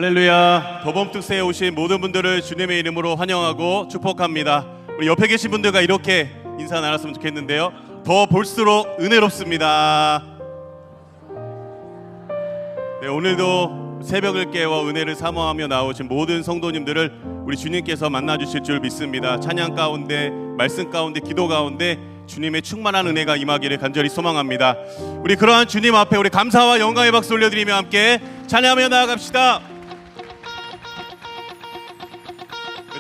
할렐루야. 도범특세에 오신 모든 분들을 주님의 이름으로 환영하고 축복합니다. 우리 옆에 계신 분들과 이렇게 인사 나눴으면 좋겠는데요, 더 볼수록 은혜롭습니다. 네, 오늘도 새벽을 깨워 은혜를 사모하며 나오신 모든 성도님들을 우리 주님께서 만나주실 줄 믿습니다. 찬양 가운데, 말씀 가운데, 기도 가운데 주님의 충만한 은혜가 임하기를 간절히 소망합니다. 우리 그러한 주님 앞에 우리 감사와 영광의 박수 올려드리며 함께 찬양하며 나아갑시다.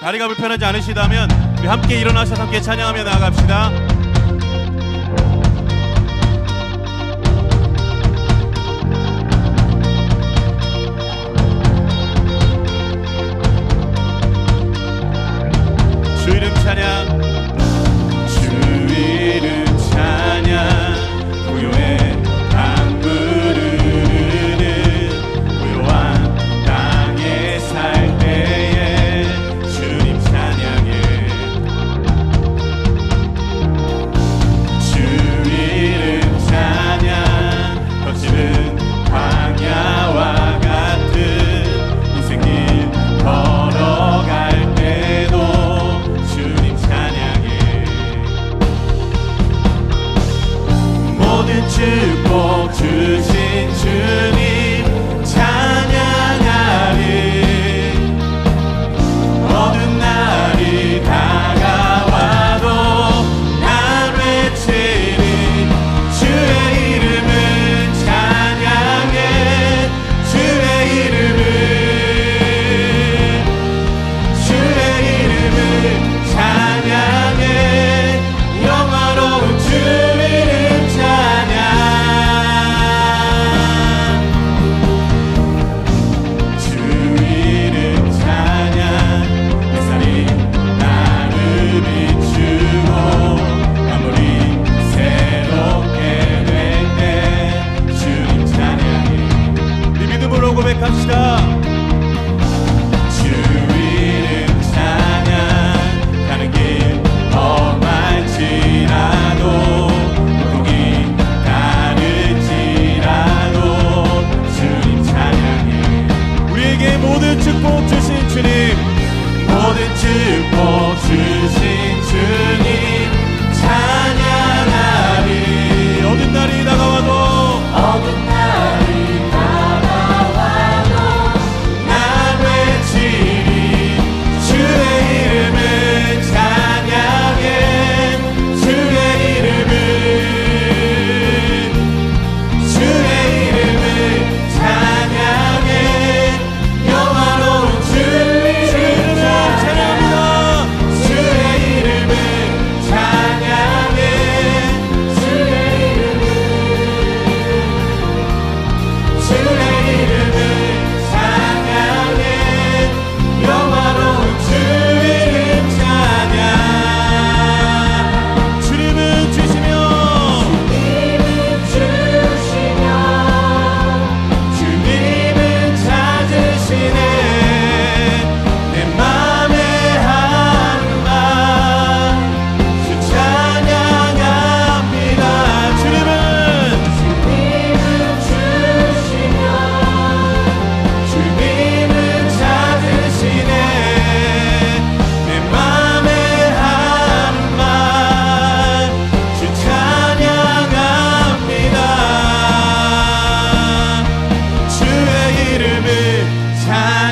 다리가 불편하지 않으시다면 우리 함께 일어나셔서 함께 찬양하며 나아갑시다. 주 이름 찬양, 주 이름 찬양, 고요의 강물을 흐르는 고요한 땅에 살 때에 주님 찬양해. 주 이름 찬양, 거칠은 광야와 같은 인생길 걸어갈 때도 모든 축복 주신 주님 찬양하리. 어두운 날이 다가와도 난 외치리. 주의 이름을 찬양해. 주의 이름을, 주의 이름을 찬양해. 영화로운 주 이름 고백합시다. 주 이름 찬양, 가는 길 험할지라도 고통이 따를지라도 주님 찬양해. 우리에게 모든 축복 주신 주님, 모든 축복 주신 주님 찬양하리. 어두운 날이 다가와도, 어두운 날이 찬양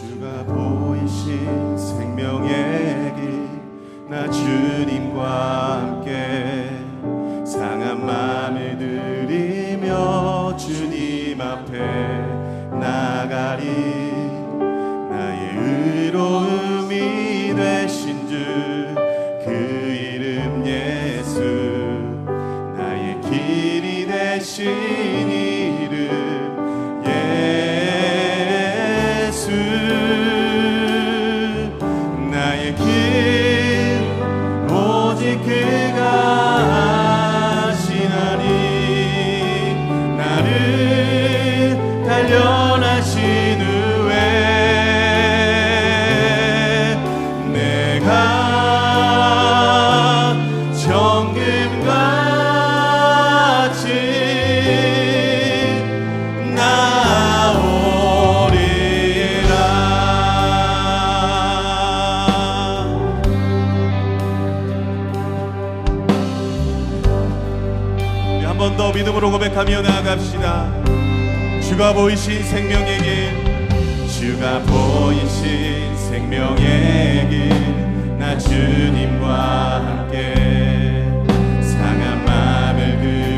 주가 보이신 생명의 길, 나 주님과 함께 상한 마음을 들이며 주님 앞에 나가리. 나의 의로움이 되신 주 그 이름 예수, 나의 길이 되신 이름 예수. 나의 길 오직 그가 하시나니, 나를 단련하신 후에 내가 정금같이 나오리라. 한 번 더 믿음으로 고백하며 나아갑시다. 주가 보이신 생명의 길, 주가 보이신 생명의 길, 나 주님과 함께 상한 마음을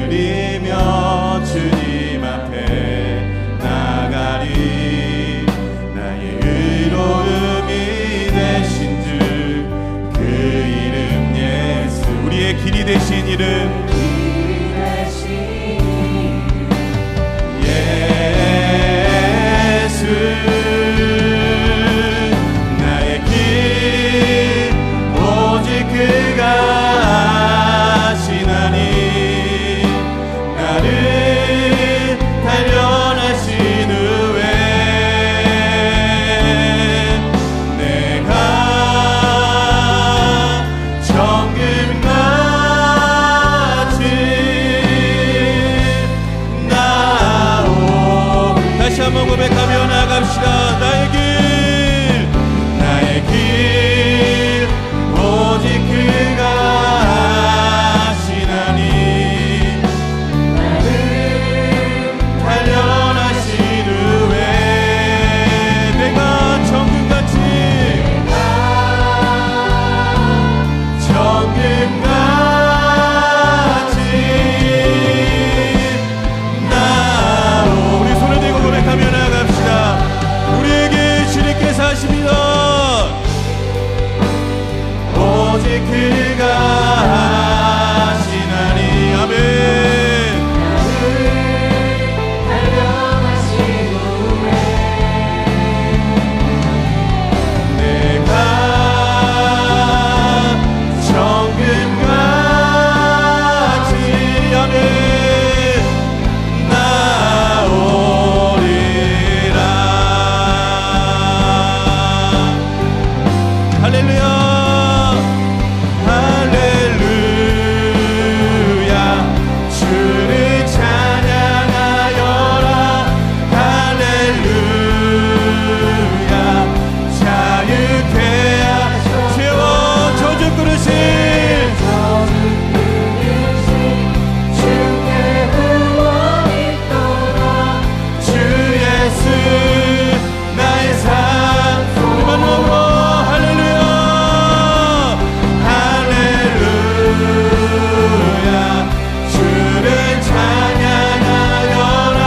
그리며 주님 앞에 나가리. 나의 의로움이 되신 주 그 이름 예수, 우리의 길이 되신 이름 예수. 나의 길 오직 그가 하시나니, 나를 단련하신 후에 내가 정금같이 다시 한번 고백하며 나갑시다. 나의 길, 나의 길 오직 그가 하시나니, 나를 단련하신 후에 내가 정금같이 우리 손을 들고 고백하며 나갑시다. 우리에게 주님께서 하십니다. 오직 그가 하시나니. 아멘. 내가 정금같이 아멘 나오리라. 할렐루야 할렐루야. 주를 찬양하여라. 할렐루야. 자유케 하시오. 저주 그르신 주께 후원 있도다. 주 예수 나의 삶 우리만 먹어. 할렐루야 할렐루야. 주를 찬양하여라.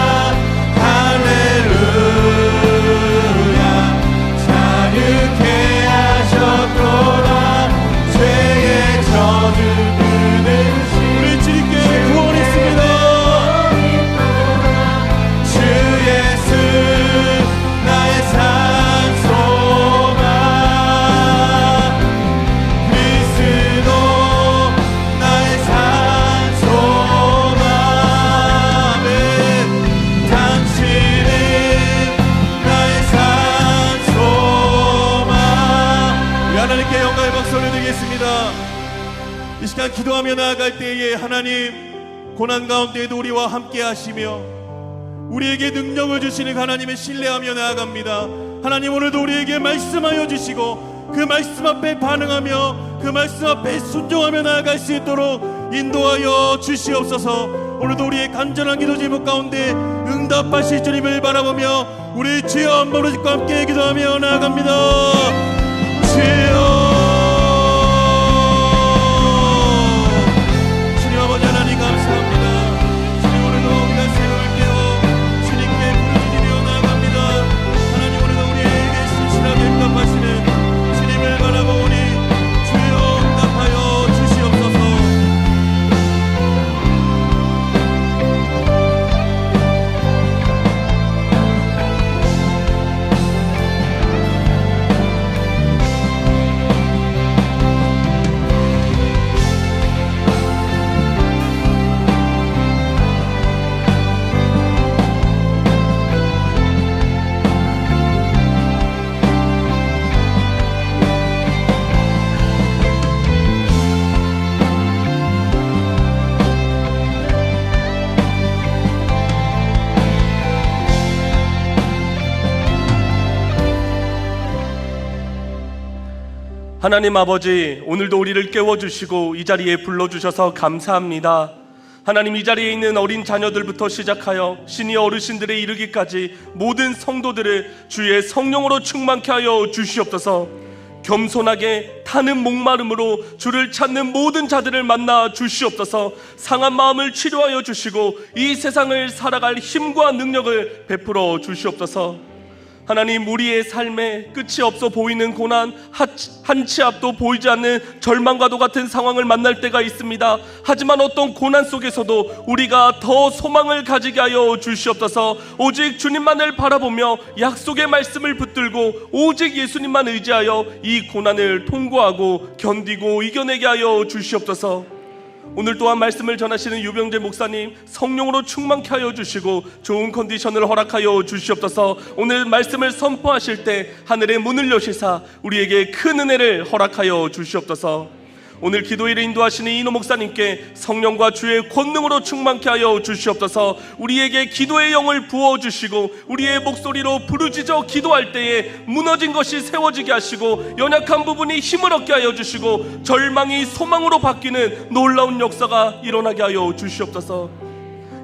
할렐루야. 자유케 하셨도다. 죄의 저주 끊으신 우리 주님께 구원 있습니다. 주 예수 나의 산 소망, 그리스도 나의 산 소망. 아멘. 당신은 나의 산 소망. 우리 하나님께 영광의 박수 올려드리겠습니다. 이 시간 기도하며 나아갈 때에 하나님 고난 가운데에도 우리와 함께 하시며 우리에게 능력을 주시는 하나님의 신뢰하며 나아갑니다. 하나님 오늘도 우리에게 말씀하여 주시고 그 말씀 앞에 반응하며 그 말씀 앞에 순종하며 나아갈 수 있도록 인도하여 주시옵소서. 오늘도 우리의 간절한 기도 제목 가운데 응답하실 주님을 바라보며 우리 주여 한번 우리 집과 함께 기도하며 나아갑니다. 주여, 주님 아버지 하나님 감사합니다. 주님 오늘도 우리가 새벽을 깨워 주님께 부르짖으며 나아갑니다. 하나님 오늘도 우리에게 신실하게 응답하시는 주님을 바라보니 주여 응답하여 주시옵소서. 하나님 아버지, 오늘도 우리를 깨워주시고 이 자리에 불러주셔서 감사합니다. 하나님, 이 자리에 있는 어린 자녀들부터 시작하여 시니어 어르신들에 이르기까지 모든 성도들을 주의 성령으로 충만케 하여 주시옵소서. 겸손하게 타는 목마름으로 주를 찾는 모든 자들을 만나 주시옵소서. 상한 마음을 치료하여 주시고 이 세상을 살아갈 힘과 능력을 베풀어 주시옵소서. 하나님, 우리의 삶에 끝이 없어 보이는 고난, 한 치 앞도 보이지 않는 절망과도 같은 상황을 만날 때가 있습니다. 하지만 어떤 고난 속에서도 우리가 더 소망을 가지게 하여 주시옵소서. 오직 주님만을 바라보며 약속의 말씀을 붙들고 오직 예수님만 의지하여 이 고난을 통과하고 견디고 이겨내게 하여 주시옵소서. 오늘 또한 말씀을 전하시는 유병재 목사님 성령으로 충만케 하여 주시고 좋은 컨디션을 허락하여 주시옵소서. 오늘 말씀을 선포하실 때 하늘의 문을 여시사 우리에게 큰 은혜를 허락하여 주시옵소서. 오늘 기도회를 인도하시는 이노 목사님께 성령과 주의 권능으로 충만케 하여 주시옵소서. 우리에게 기도의 영을 부어주시고 우리의 목소리로 부르짖어 기도할 때에 무너진 것이 세워지게 하시고 연약한 부분이 힘을 얻게 하여 주시고 절망이 소망으로 바뀌는 놀라운 역사가 일어나게 하여 주시옵소서.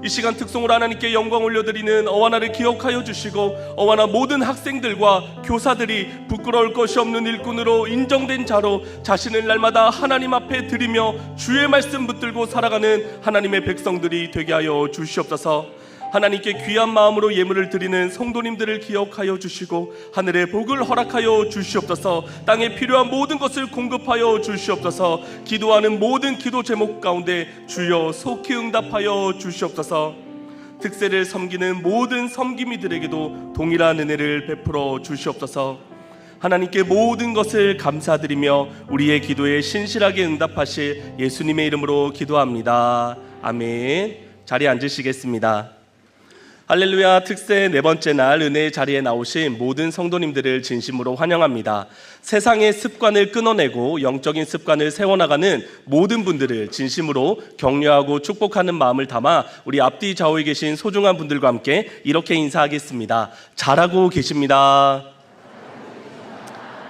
이 시간 특송으로 하나님께 영광 올려드리는 어와나를 기억하여 주시고 어와나 모든 학생들과 교사들이 부끄러울 것이 없는 일꾼으로 인정된 자로 자신을 날마다 하나님 앞에 드리며 주의 말씀 붙들고 살아가는 하나님의 백성들이 되게 하여 주시옵소서. 하나님께 귀한 마음으로 예물을 드리는 성도님들을 기억하여 주시고 하늘의 복을 허락하여 주시옵소서. 땅에 필요한 모든 것을 공급하여 주시옵소서. 기도하는 모든 기도 제목 가운데 주여 속히 응답하여 주시옵소서. 특세를 섬기는 모든 섬김이들에게도 동일한 은혜를 베풀어 주시옵소서. 하나님께 모든 것을 감사드리며 우리의 기도에 신실하게 응답하실 예수님의 이름으로 기도합니다. 아멘. 자리에 앉으시겠습니다. 할렐루야. 특세 네 번째 날 은혜의 자리에 나오신 모든 성도님들을 진심으로 환영합니다. 세상의 습관을 끊어내고 영적인 습관을 세워나가는 모든 분들을 진심으로 격려하고 축복하는 마음을 담아 우리 앞뒤 좌우에 계신 소중한 분들과 함께 이렇게 인사하겠습니다. 잘하고 계십니다.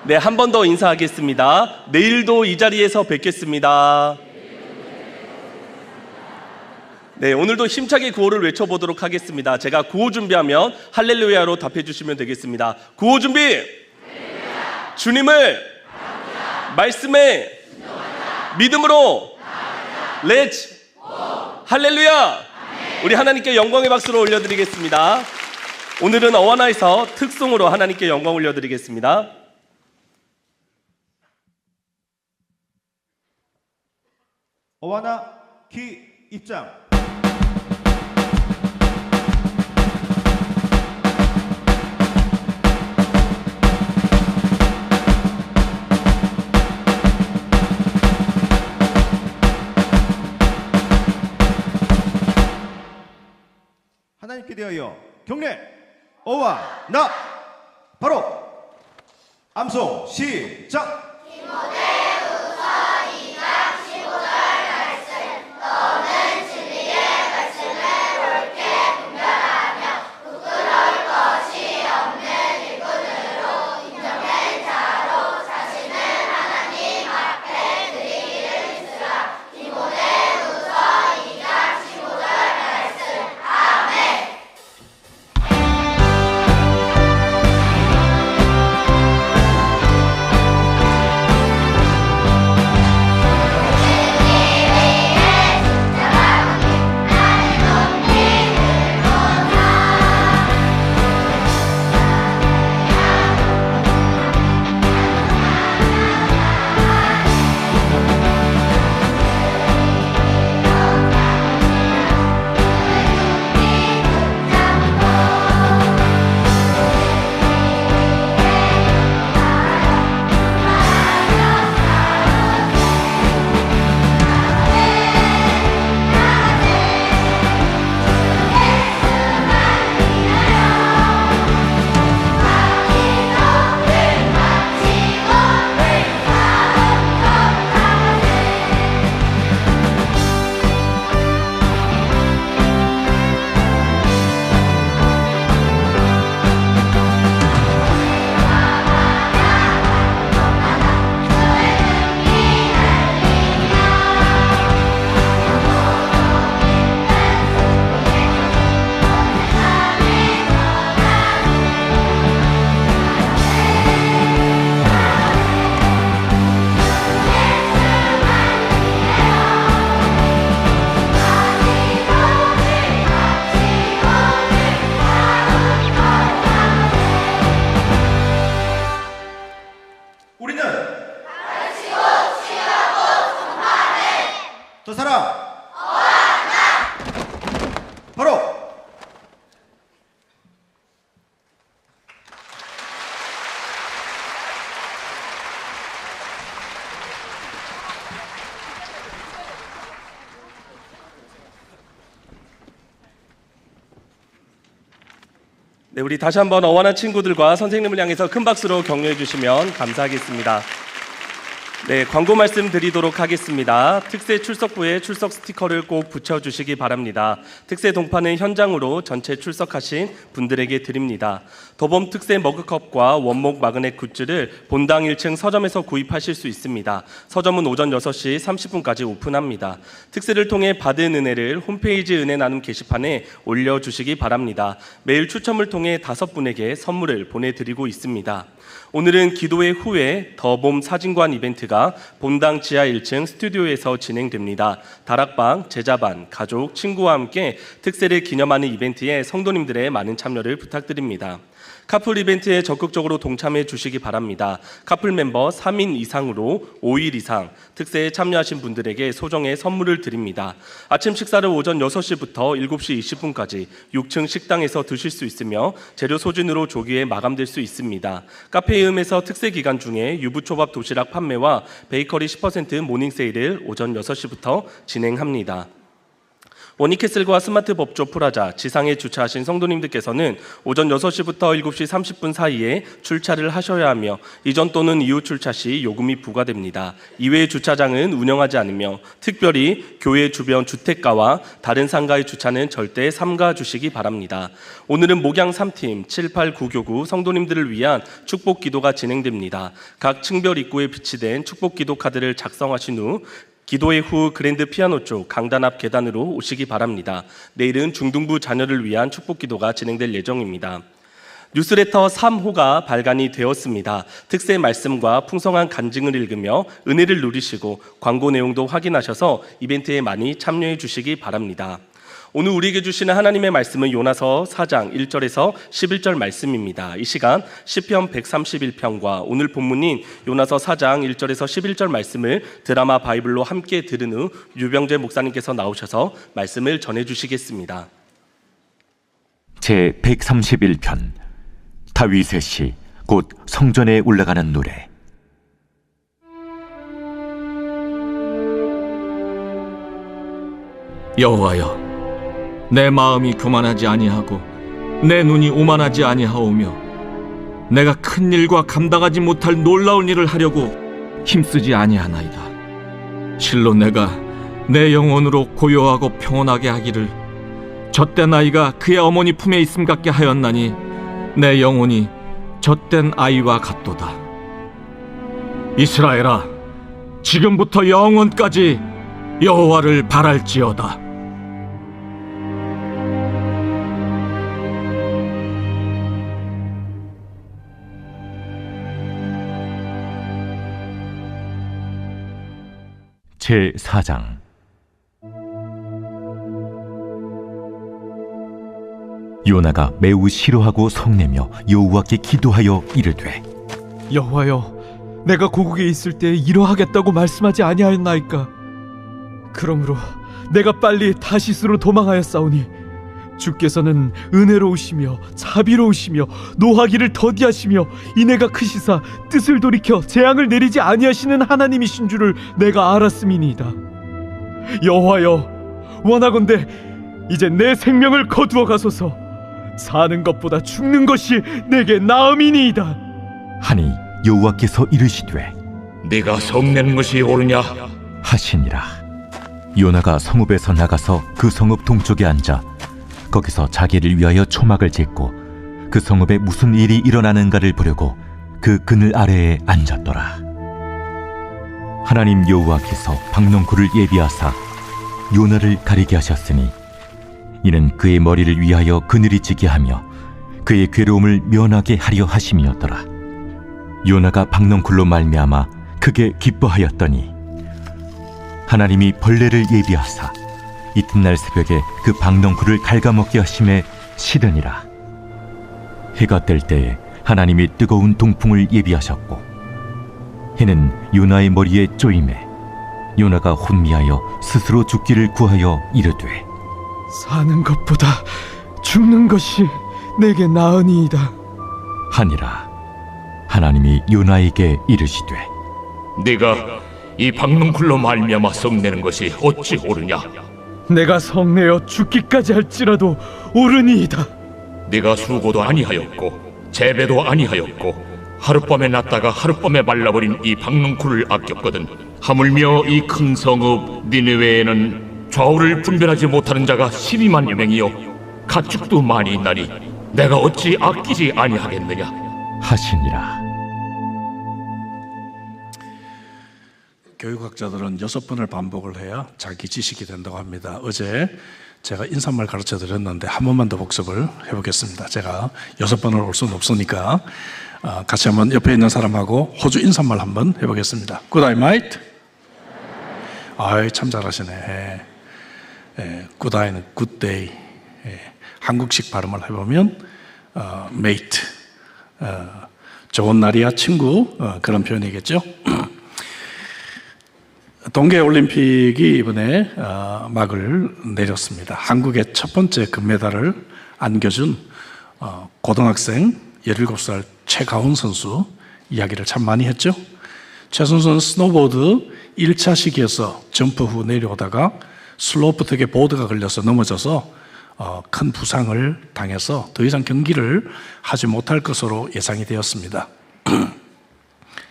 네, 한 번 더 인사하겠습니다. 내일도 이 자리에서 뵙겠습니다. 네, 오늘도 힘차게 구호를 외쳐보도록 하겠습니다. 제가 구호 준비하면 할렐루야로 답해 주시면 되겠습니다. 구호 준비! 할렐루야. 주님을 말씀에 믿음으로 렛츠 할렐루야. 우리 하나님께 영광의 박수로 올려드리겠습니다. 오늘은 어와나에서 특송으로 하나님께 영광 올려드리겠습니다. 어와나 키 입장. 하나님께 대하여 경례. 어와 나 바로 암송 시작. 네, 우리 다시 한번 어원한 친구들과 선생님을 향해서 큰 박수로 격려해 주시면 감사하겠습니다. 네, 광고 말씀 드리도록 하겠습니다. 특세 출석부에 출석 스티커를 꼭 붙여주시기 바랍니다. 특세 동파는 현장으로 전체 출석하신 분들에게 드립니다. 도범 특세 머그컵과 원목 마그넷 굿즈를 본당 1층 서점에서 구입하실 수 있습니다. 서점은 오전 6시 30분까지 오픈합니다. 특세를 통해 받은 은혜를 홈페이지 은혜 나눔 게시판에 올려주시기 바랍니다. 매일 추첨을 통해 5분에게 선물을 보내드리고 있습니다. 오늘은 기도회 후에 더봄 사진관 이벤트가 본당 지하 1층 스튜디오에서 진행됩니다. 다락방, 제자반, 가족, 친구와 함께 특세를 기념하는 이벤트에 성도님들의 많은 참여를 부탁드립니다. 카풀 이벤트에 적극적으로 동참해 주시기 바랍니다. 카풀 멤버 3인 이상으로 5일 이상 특세에 참여하신 분들에게 소정의 선물을 드립니다. 아침 식사를 오전 6시부터 7시 20분까지 6층 식당에서 드실 수 있으며 재료 소진으로 조기에 마감될 수 있습니다. 카페이음에서 특세 기간 중에 유부초밥 도시락 판매와 베이커리 10% 모닝 세일을 오전 6시부터 진행합니다. 원익캐슬과 스마트 법조 프라자 지상에 주차하신 성도님들께서는 오전 6시부터 7시 30분 사이에 출차를 하셔야 하며 이전 또는 이후 출차 시 요금이 부과됩니다. 이외의 주차장은 운영하지 않으며 특별히 교회 주변 주택가와 다른 상가의 주차는 절대 삼가 주시기 바랍니다. 오늘은 목양 3팀 789교구 성도님들을 위한 축복 기도가 진행됩니다. 각 층별 입구에 비치된 축복 기도 카드를 작성하신 후 기도회 후 그랜드 피아노 쪽 강단 앞 계단으로 오시기 바랍니다. 내일은 중등부 자녀를 위한 축복 기도가 진행될 예정입니다. 뉴스레터 3호가 발간이 되었습니다. 특세 말씀과 풍성한 간증을 읽으며 은혜를 누리시고 광고 내용도 확인하셔서 이벤트에 많이 참여해 주시기 바랍니다. 오늘 우리에게 주시는 하나님의 말씀은 요나서 4장 1절에서 11절 말씀입니다. 이 시간 시편 131편과 오늘 본문인 요나서 4장 1절에서 11절 말씀을 드라마 바이블로 함께 들은 후 유병재 목사님께서 나오셔서 말씀을 전해주시겠습니다. 제 131편 다윗의 시 곧 성전에 올라가는 노래. 여호와여, 내 마음이 교만하지 아니하고 내 눈이 오만하지 아니하오며 내가 큰 일과 감당하지 못할 놀라운 일을 하려고 힘쓰지 아니하나이다. 실로 내가 내 영혼으로 고요하고 평온하게 하기를 젖된 아이가 그의 어머니 품에 있음 같게 하였나니 내 영혼이 젖된 아이와 같도다. 이스라엘아, 지금부터 영원까지 여호와를 바랄지어다. 제 4장. 요나가 매우 싫어하고 성내며 여호와께 기도하여 이르되, 여호와여, 내가 고국에 있을 때 이러하겠다고 말씀하지 아니하였나이까? 그러므로 내가 빨리 다시스로 도망하였사오니 주께서는 은혜로우시며 자비로우시며 노하기를 더디하시며 인애가 크시사 뜻을 돌이켜 재앙을 내리지 아니하시는 하나님이신 줄을 내가 알았음이니이다. 여호와여, 원하건대 이제 내 생명을 거두어 가소서. 사는 것보다 죽는 것이 내게 나음이니이다. 하니 여호와께서 이르시되, 네가 성내는 것이 옳으냐? 하시니라. 요나가 성읍에서 나가서 그 성읍 동쪽에 앉아 거기서 자기를 위하여 초막을 짓고 그 성읍에 무슨 일이 일어나는가를 보려고 그 그늘 아래에 앉았더라. 하나님 여호와께서 박넝쿨을 예비하사 요나를 가리게 하셨으니 이는 그의 머리를 위하여 그늘이 지게 하며 그의 괴로움을 면하게 하려 하심이었더라. 요나가 박넝쿨로 말미암아 크게 기뻐하였더니 하나님이 벌레를 예비하사 이튿날 새벽에 그 박넝쿨을 갉아먹게 하심에 시드니라. 해가 뜰 때에 하나님이 뜨거운 동풍을 예비하셨고 해는 요나의 머리에 쪼임에 요나가 혼미하여 스스로 죽기를 구하여 이르되, 사는 것보다 죽는 것이 내게 나으니이다. 하니라. 하나님이 요나에게 이르시되, 네가 이 박넝쿨로 말미암아 성내는 것이 어찌 옳으냐? 내가 성내어 죽기까지 할지라도 옳으니이다. 네가 수고도 아니하였고 재배도 아니하였고 하룻밤에 났다가 하룻밤에 말라버린 이 박능쿨을 아꼈거든. 하물며 이 큰 성읍 니느웨에는 좌우를 분별하지 못하는 자가 12만여 명이요 가축도 많이 있나니 내가 어찌 아끼지 아니하겠느냐 하시니라. 교육학자들은 6번을 반복을 해야 자기 지식이 된다고 합니다. 어제 제가 인사말 가르쳐 드렸는데 한 번만 더 복습을 해보겠습니다. 제가 6번을 올 수는 없으니까 같이 한번 옆에 있는 사람하고 호주 인사말 한번 해보겠습니다. Good eye, mate. 아이, 참 잘하시네. Good eye는 good day. 한국식 발음을 해보면 mate. 좋은 날이야 친구, 그런 표현이겠죠. 동계올림픽이 이번에 막을 내렸습니다. 한국의 첫 번째 금메달을 안겨준 고등학생 17살 최가훈 선수 이야기를 참 많이 했죠. 최 선수는 스노보드 1차 시기에서 점프 후 내려오다가 슬로프 턱에 보드가 걸려서 넘어져서 큰 부상을 당해서 더 이상 경기를 하지 못할 것으로 예상이 되었습니다.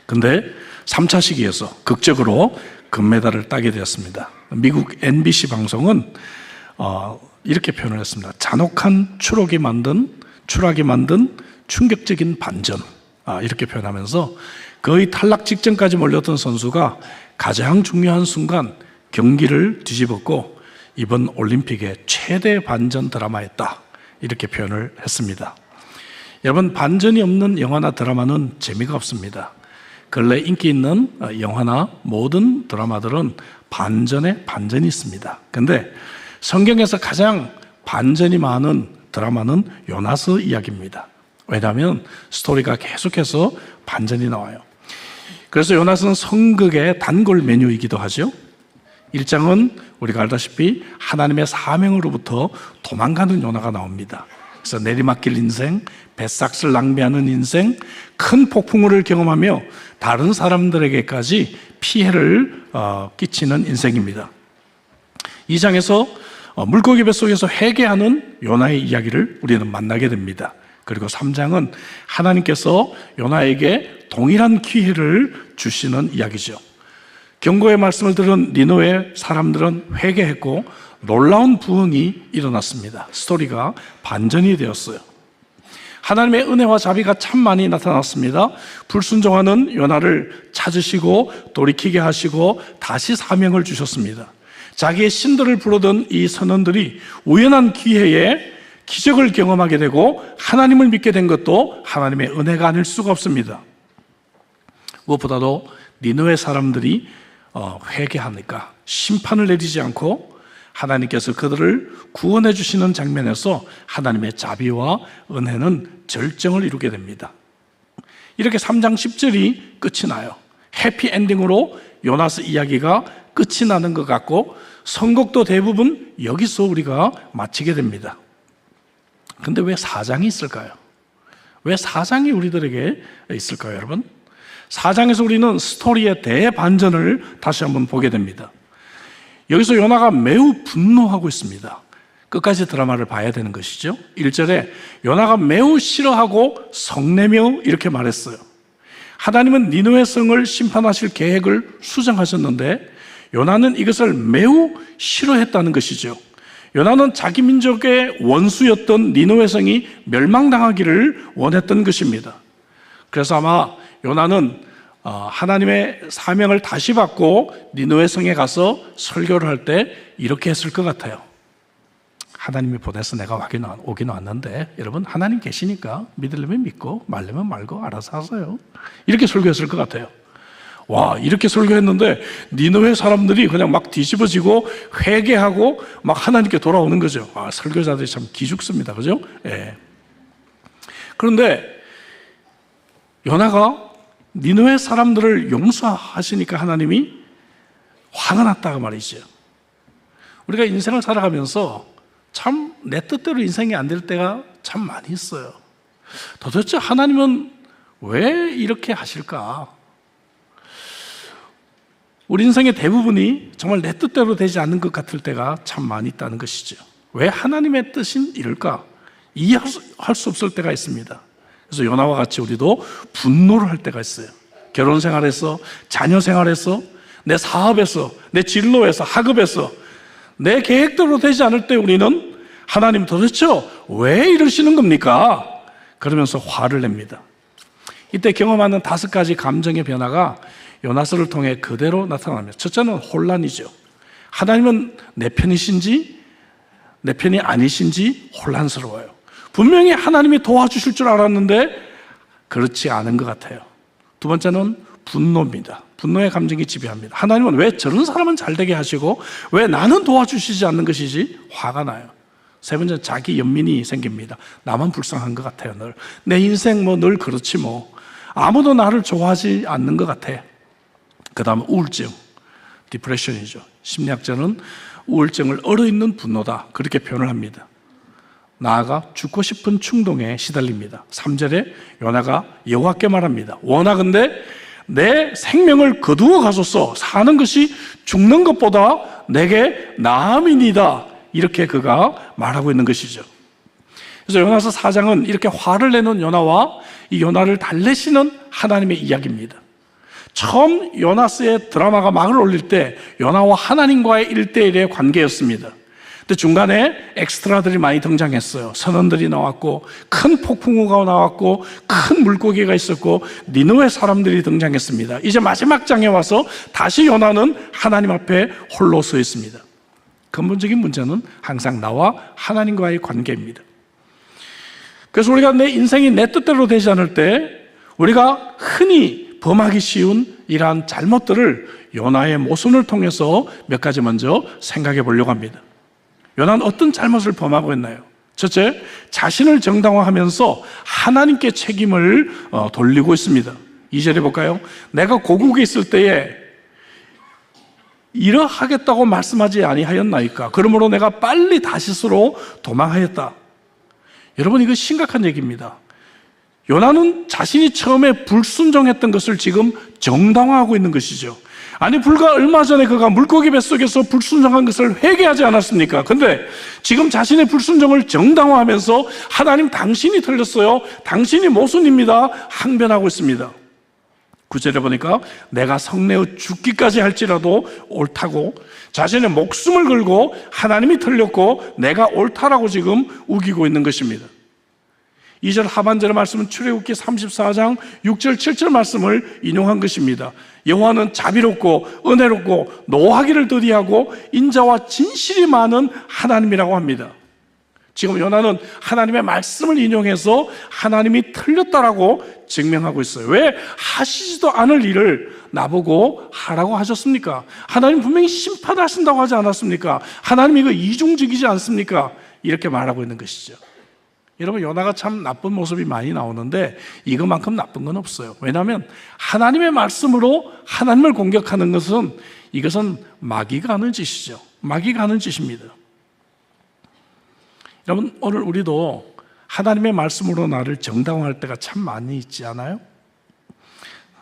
근데 3차 시기에서 극적으로 금메달을 따게 되었습니다. 미국 NBC 방송은 이렇게 표현을 했습니다. 잔혹한 추락이 만든 충격적인 반전, 이렇게 표현하면서 거의 탈락 직전까지 몰렸던 선수가 가장 중요한 순간 경기를 뒤집었고 이번 올림픽의 최대 반전 드라마였다, 이렇게 표현을 했습니다. 여러분, 반전이 없는 영화나 드라마는 재미가 없습니다. 근래 인기 있는 영화나 모든 드라마들은 반전에 반전이 있습니다. 근데 성경에서 가장 반전이 많은 드라마는 요나스 이야기입니다. 왜냐하면 스토리가 계속해서 반전이 나와요. 그래서 요나스는 성극의 단골 메뉴이기도 하죠. 1장은 우리가 알다시피 하나님의 사명으로부터 도망가는 요나가 나옵니다. 그래서 내리막길 인생, 배삭을 낭비하는 인생, 큰 폭풍우를 경험하며 다른 사람들에게까지 피해를 끼치는 인생입니다. 2장에서 물고기 뱃속에서 회개하는 요나의 이야기를 우리는 만나게 됩니다. 그리고 3장은 하나님께서 요나에게 동일한 기회를 주시는 이야기죠. 경고의 말씀을 들은 니느웨 사람들은 회개했고 놀라운 부흥이 일어났습니다. 스토리가 반전이 되었어요. 하나님의 은혜와 자비가 참 많이 나타났습니다. 불순종하는 요나를 찾으시고 돌이키게 하시고 다시 사명을 주셨습니다. 자기의 신들을 부르던 이 선원들이 우연한 기회에 기적을 경험하게 되고 하나님을 믿게 된 것도 하나님의 은혜가 아닐 수가 없습니다. 무엇보다도 니느웨 사람들이 회개하니까 심판을 내리지 않고 하나님께서 그들을 구원해 주시는 장면에서 하나님의 자비와 은혜는 절정을 이루게 됩니다. 이렇게 3장 10절이 끝이 나요. 해피엔딩으로 요나스 이야기가 끝이 나는 것 같고 선곡도 대부분 여기서 우리가 마치게 됩니다. 근데 왜 4장이 있을까요? 왜 4장이 우리들에게 있을까요, 여러분? 4장에서 우리는 스토리의 대반전을 다시 한번 보게 됩니다. 여기서 요나가 매우 분노하고 있습니다. 끝까지 드라마를 봐야 되는 것이죠. 1절에 요나가 매우 싫어하고 성내며 이렇게 말했어요. 하나님은 니느웨 성을 심판하실 계획을 수정하셨는데 요나는 이것을 매우 싫어했다는 것이죠. 요나는 자기 민족의 원수였던 니느웨 성이 멸망당하기를 원했던 것입니다. 그래서 아마 요나는 하나님의 사명을 다시 받고 니느웨 성에 가서 설교를 할 때 이렇게 했을 것 같아요. 하나님이 보내서 내가 오긴 왔는데 여러분, 하나님 계시니까 믿으려면 믿고 말려면 말고 알아서 하세요. 이렇게 설교했을 것 같아요. 와, 이렇게 설교했는데 니느웨 사람들이 그냥 막 뒤집어지고 회개하고 막 하나님께 돌아오는 거죠. 설교자들이 참 기죽습니다. 그죠? 예. 그런데 요나가 니느웨 사람들을 용서하시니까 하나님이 화가 났다고 말이죠. 우리가 인생을 살아가면서 참 내 뜻대로 인생이 안 될 때가 참 많이 있어요. 도대체 하나님은 왜 이렇게 하실까? 우리 인생의 대부분이 정말 내 뜻대로 되지 않는 것 같을 때가 참 많이 있다는 것이죠. 왜 하나님의 뜻인 이럴까? 이해할 수 없을 때가 있습니다. 그래서 요나와 같이 우리도 분노를 할 때가 있어요. 결혼 생활에서, 자녀 생활에서, 내 사업에서, 내 진로에서, 학업에서 내 계획대로 되지 않을 때 우리는 하나님 도대체 왜 이러시는 겁니까? 그러면서 화를 냅니다. 이때 경험하는 5가지 감정의 변화가 요나서를 통해 그대로 나타납니다. 첫째는 혼란이죠. 하나님은 내 편이신지 내 편이 아니신지 혼란스러워요. 분명히 하나님이 도와주실 줄 알았는데 그렇지 않은 것 같아요. 두 번째는 분노입니다. 분노의 감정이 지배합니다. 하나님은 왜 저런 사람은 잘 되게 하시고 왜 나는 도와주시지 않는 것이지? 화가 나요. 세 번째는 자기 연민이 생깁니다. 나만 불쌍한 것 같아요. 내 인생 늘 그렇지 뭐. 아무도 나를 좋아하지 않는 것 같아. 그 다음 우울증, 디프레션이죠. 심리학자는 우울증을 얼어있는 분노다 그렇게 표현을 합니다. 나아가 죽고 싶은 충동에 시달립니다. 3절에 요나가 여호와께 말합니다. 원하건대 내 생명을 거두어 가소서. 사는 것이 죽는 것보다 내게 나음이니이다. 이렇게 그가 말하고 있는 것이죠. 그래서 요나서 4장은 이렇게 화를 내는 요나와 이 요나를 달래시는 하나님의 이야기입니다. 처음 요나스의 드라마가 막을 올릴 때 요나와 하나님과의 1대1의 관계였습니다. 근데 중간에 엑스트라들이 많이 등장했어요. 선원들이 나왔고 큰 폭풍우가 나왔고 큰 물고기가 있었고 니느웨 사람들이 등장했습니다. 이제 마지막 장에 와서 다시 요나는 하나님 앞에 홀로 서 있습니다. 근본적인 문제는 항상 나와 하나님과의 관계입니다. 그래서 우리가 내 인생이 내 뜻대로 되지 않을 때 우리가 흔히 범하기 쉬운 이러한 잘못들을 요나의 모순을 통해서 몇 가지 먼저 생각해 보려고 합니다. 요나는 어떤 잘못을 범하고 있나요? 첫째, 자신을 정당화하면서 하나님께 책임을 돌리고 있습니다. 2절에 볼까요? 내가 고국에 있을 때에 이러하겠다고 말씀하지 아니하였나이까? 그러므로 내가 빨리 다시스로 도망하였다. 여러분, 이거 심각한 얘기입니다. 요나는 자신이 처음에 불순종했던 것을 지금 정당화하고 있는 것이죠. 아니, 불과 얼마 전에 그가 물고기 뱃속에서 불순종한 것을 회개하지 않았습니까? 근데 지금 자신의 불순종을 정당화하면서 하나님 당신이 틀렸어요. 당신이 모순입니다. 항변하고 있습니다. 9절에 보니까 내가 성내어 죽기까지 할지라도 옳다고 자신의 목숨을 걸고 하나님이 틀렸고 내가 옳다라고 지금 우기고 있는 것입니다. 2절 하반절의 말씀은 출애굽기 34장 6절 7절 말씀을 인용한 것입니다. 여호와는 자비롭고 은혜롭고 노하기를 더디하고 인자와 진실이 많은 하나님이라고 합니다. 지금 요나는 하나님의 말씀을 인용해서 하나님이 틀렸다라고 증명하고 있어요. 왜 하시지도 않을 일을 나보고 하라고 하셨습니까? 하나님 분명히 심판하신다고 하지 않았습니까? 하나님 이거 이중적이지 않습니까? 이렇게 말하고 있는 것이죠. 여러분, 요나가 참 나쁜 모습이 많이 나오는데 이것만큼 나쁜 건 없어요. 왜냐하면 하나님의 말씀으로 하나님을 공격하는 것은 이것은 마귀가 하는 짓이죠. 마귀가 하는 짓입니다. 여러분, 오늘 우리도 하나님의 말씀으로 나를 정당화할 때가 참 많이 있지 않아요?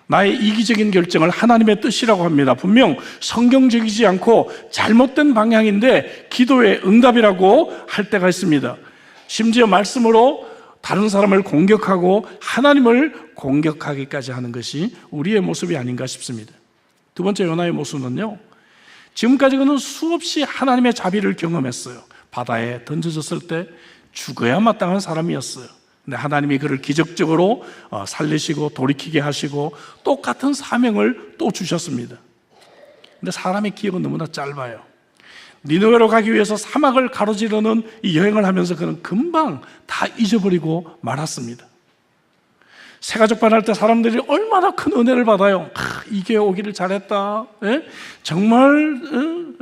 나의 이기적인 결정을 하나님의 뜻이라고 합니다. 분명 성경적이지 않고 잘못된 방향인데 기도의 응답이라고 할 때가 있습니다. 심지어 말씀으로 다른 사람을 공격하고 하나님을 공격하기까지 하는 것이 우리의 모습이 아닌가 싶습니다. 두 번째 요나의 모습은요, 지금까지 그는 수없이 하나님의 자비를 경험했어요. 바다에 던져졌을 때 죽어야 마땅한 사람이었어요. 근데 하나님이 그를 기적적으로 살리시고 돌이키게 하시고 똑같은 사명을 또 주셨습니다. 근데 사람의 기억은 너무나 짧아요. 니느웨로 가기 위해서 사막을 가로지르는 이 여행을 하면서 그는 금방 다 잊어버리고 말았습니다. 새가족 반할 때 사람들이 얼마나 큰 은혜를 받아요. 이게 오기를 잘했다. 예? 정말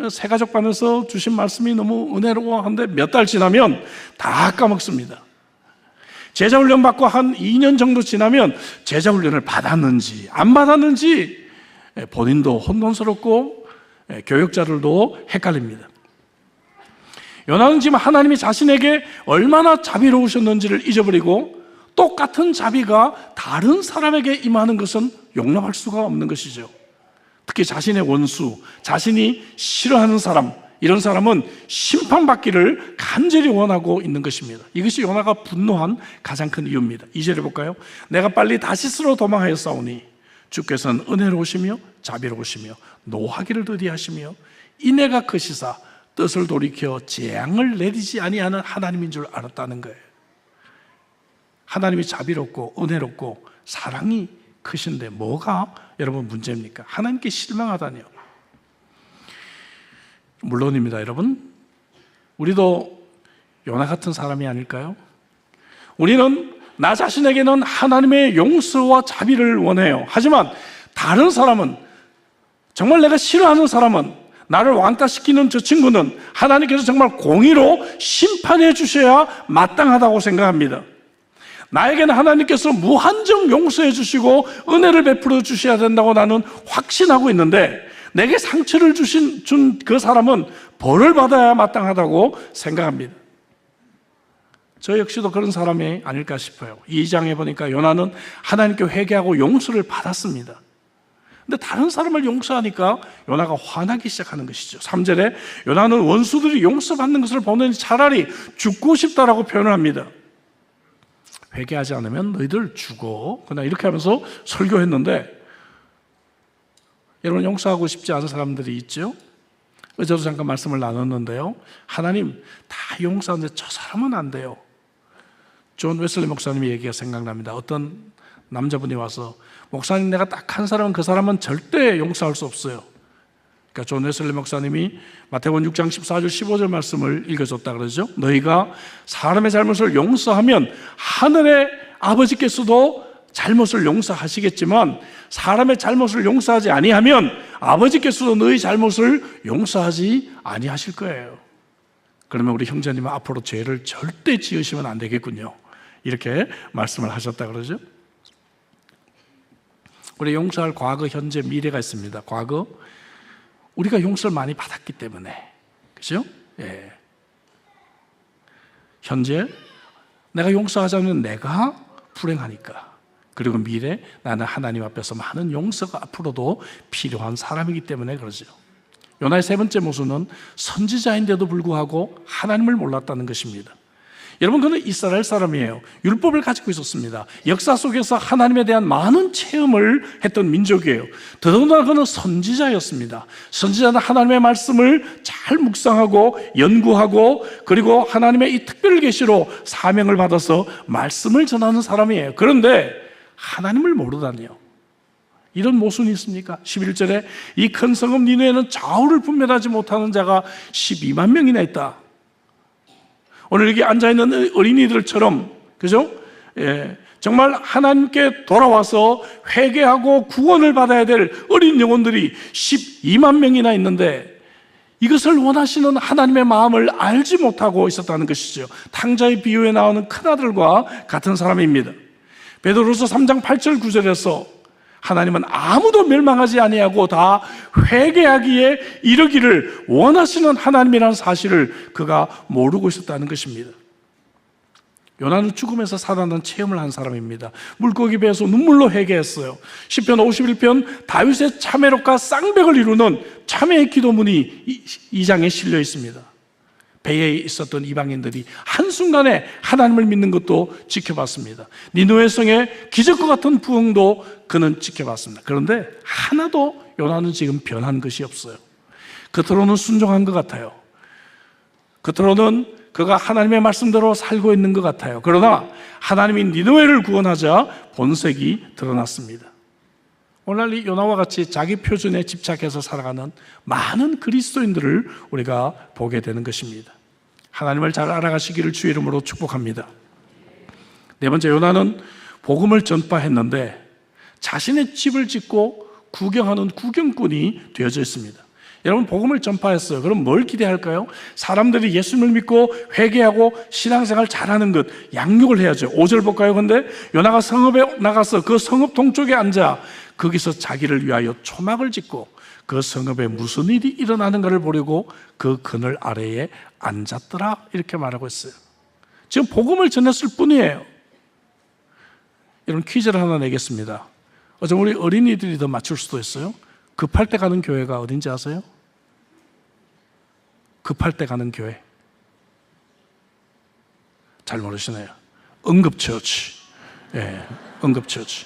새가족 반에서 주신 말씀이 너무 은혜로워한데 몇 달 지나면 다 까먹습니다. 제자훈련 받고 한 2년 정도 지나면 제자훈련을 받았는지 안 받았는지 본인도 혼돈스럽고 교역자들도 헷갈립니다. 요나는 지금 하나님이 자신에게 얼마나 자비로우셨는지를 잊어버리고 똑같은 자비가 다른 사람에게 임하는 것은 용납할 수가 없는 것이죠. 특히 자신의 원수, 자신이 싫어하는 사람, 이런 사람은 심판받기를 간절히 원하고 있는 것입니다. 이것이 요나가 분노한 가장 큰 이유입니다. 2절에 볼까요? 내가 빨리 다시스로 도망하였사오니 주께서는 은혜로우시며 자비로우시며 노하기를 더디하시며 인애가 크시사 뜻을 돌이켜 재앙을 내리지 아니하는 하나님인 줄 알았다는 거예요. 하나님이 자비롭고 은혜롭고 사랑이 크신데 뭐가 여러분 문제입니까? 하나님께 실망하다니요. 물론입니다, 여러분. 우리도 요나 같은 사람이 아닐까요? 우리는 나 자신에게는 하나님의 용서와 자비를 원해요. 하지만 다른 사람은, 정말 내가 싫어하는 사람은, 나를 왕따시키는 저 친구는 하나님께서 정말 공의로 심판해 주셔야 마땅하다고 생각합니다. 나에게는 하나님께서 무한정 용서해 주시고 은혜를 베풀어 주셔야 된다고 나는 확신하고 있는데, 내게 상처를 준 그 사람은 벌을 받아야 마땅하다고 생각합니다. 저 역시도 그런 사람이 아닐까 싶어요. 2장에 보니까 요나는 하나님께 회개하고 용서를 받았습니다. 근데 다른 사람을 용서하니까 요나가 화나기 시작하는 것이죠. 3절에 요나는 원수들이 용서받는 것을 보느니 차라리 죽고 싶다라고 표현을 합니다. 회개하지 않으면 너희들 죽어. 그냥 이렇게 하면서 설교했는데, 여러분 용서하고 싶지 않은 사람들이 있죠. 어제도 잠깐 말씀을 나눴는데요, 하나님 다 용서하는데 저 사람은 안 돼요. 존 웨슬리 목사님의 얘기가 생각납니다. 어떤 남자분이 와서, 목사님 내가 딱 한 사람은 그 사람은 절대 용서할 수 없어요. 그러니까 존 웨슬리 목사님이 마태복음 6장 14절 15절 말씀을 읽어줬다 그러죠. 너희가 사람의 잘못을 용서하면 하늘의 아버지께서도 잘못을 용서하시겠지만 사람의 잘못을 용서하지 아니하면 아버지께서도 너희 잘못을 용서하지 아니하실 거예요. 그러면 우리 형제님은 앞으로 죄를 절대 지으시면 안 되겠군요. 이렇게 말씀을 하셨다 그러죠. 우리 용서할 과거, 현재, 미래가 있습니다. 과거, 우리가 용서를 많이 받았기 때문에, 그죠? 예. 현재, 내가 용서하자면 내가 불행하니까. 그리고 미래, 나는 하나님 앞에서 많은 용서가 앞으로도 필요한 사람이기 때문에 그러죠. 요나의 세 번째 모순은 선지자인데도 불구하고 하나님을 몰랐다는 것입니다. 여러분, 그는 이스라엘 사람이에요. 율법을 가지고 있었습니다. 역사 속에서 하나님에 대한 많은 체험을 했던 민족이에요. 더더군다나 그는 선지자였습니다. 선지자는 하나님의 말씀을 잘 묵상하고 연구하고, 그리고 하나님의 이 특별 계시로 사명을 받아서 말씀을 전하는 사람이에요. 그런데 하나님을 모르다니요. 이런 모순이 있습니까? 11절에 이 큰 성읍 니느웨는 좌우를 분별하지 못하는 자가 12만 명이나 있다. 오늘 여기 앉아있는 어린이들처럼, 그죠? 예, 정말 하나님께 돌아와서 회개하고 구원을 받아야 될 어린 영혼들이 12만 명이나 있는데, 이것을 원하시는 하나님의 마음을 알지 못하고 있었다는 것이죠. 탕자의 비유에 나오는 큰아들과 같은 사람입니다. 베드로서 3장 8절 9절에서 하나님은 아무도 멸망하지 아니하고 다 회개하기에 이르기를 원하시는 하나님이라는 사실을 그가 모르고 있었다는 것입니다. 요나는 죽음에서 살아난 체험을 한 사람입니다. 물고기 배에서 눈물로 회개했어요. 시편 51편 다윗의 참회록과 쌍벽을 이루는 참회의 기도문이 2장에 실려 있습니다. 배에 있었던 이방인들이 한순간에 하나님을 믿는 것도 지켜봤습니다. 니느웨 성의 기적과 같은 부흥도 그는 지켜봤습니다. 그런데 하나도 요나는 지금 변한 것이 없어요. 겉으로는 순종한 것 같아요. 겉으로는 그가 하나님의 말씀대로 살고 있는 것 같아요. 그러나 하나님이 니느웨를 구원하자 본색이 드러났습니다. 오늘날 이 요나와 같이 자기 표준에 집착해서 살아가는 많은 그리스도인들을 우리가 보게 되는 것입니다. 하나님을 잘 알아가시기를 주의 이름으로 축복합니다. 네 번째, 요나는 복음을 전파했는데 자신의 집을 짓고 구경하는 구경꾼이 되어져 있습니다. 여러분, 복음을 전파했어요. 그럼 뭘 기대할까요? 사람들이 예수님을 믿고 회개하고 신앙생활 잘하는 것, 양육을 해야죠. 5절 볼까요? 근데 요나가 성읍에 나가서 그 성읍 동쪽에 앉아 거기서 자기를 위하여 초막을 짓고 그 성읍에 무슨 일이 일어나는가를 보려고 그 그늘 아래에 앉았더라, 이렇게 말하고 있어요. 지금 복음을 전했을 뿐이에요. 여러분, 퀴즈를 하나 내겠습니다. 어제 우리 어린이들이 더 맞출 수도 있어요. 급할 때 가는 교회가 어딘지 아세요? 급할 때 가는 교회. 잘 모르시네요. 응급처치. 예, 응급처치.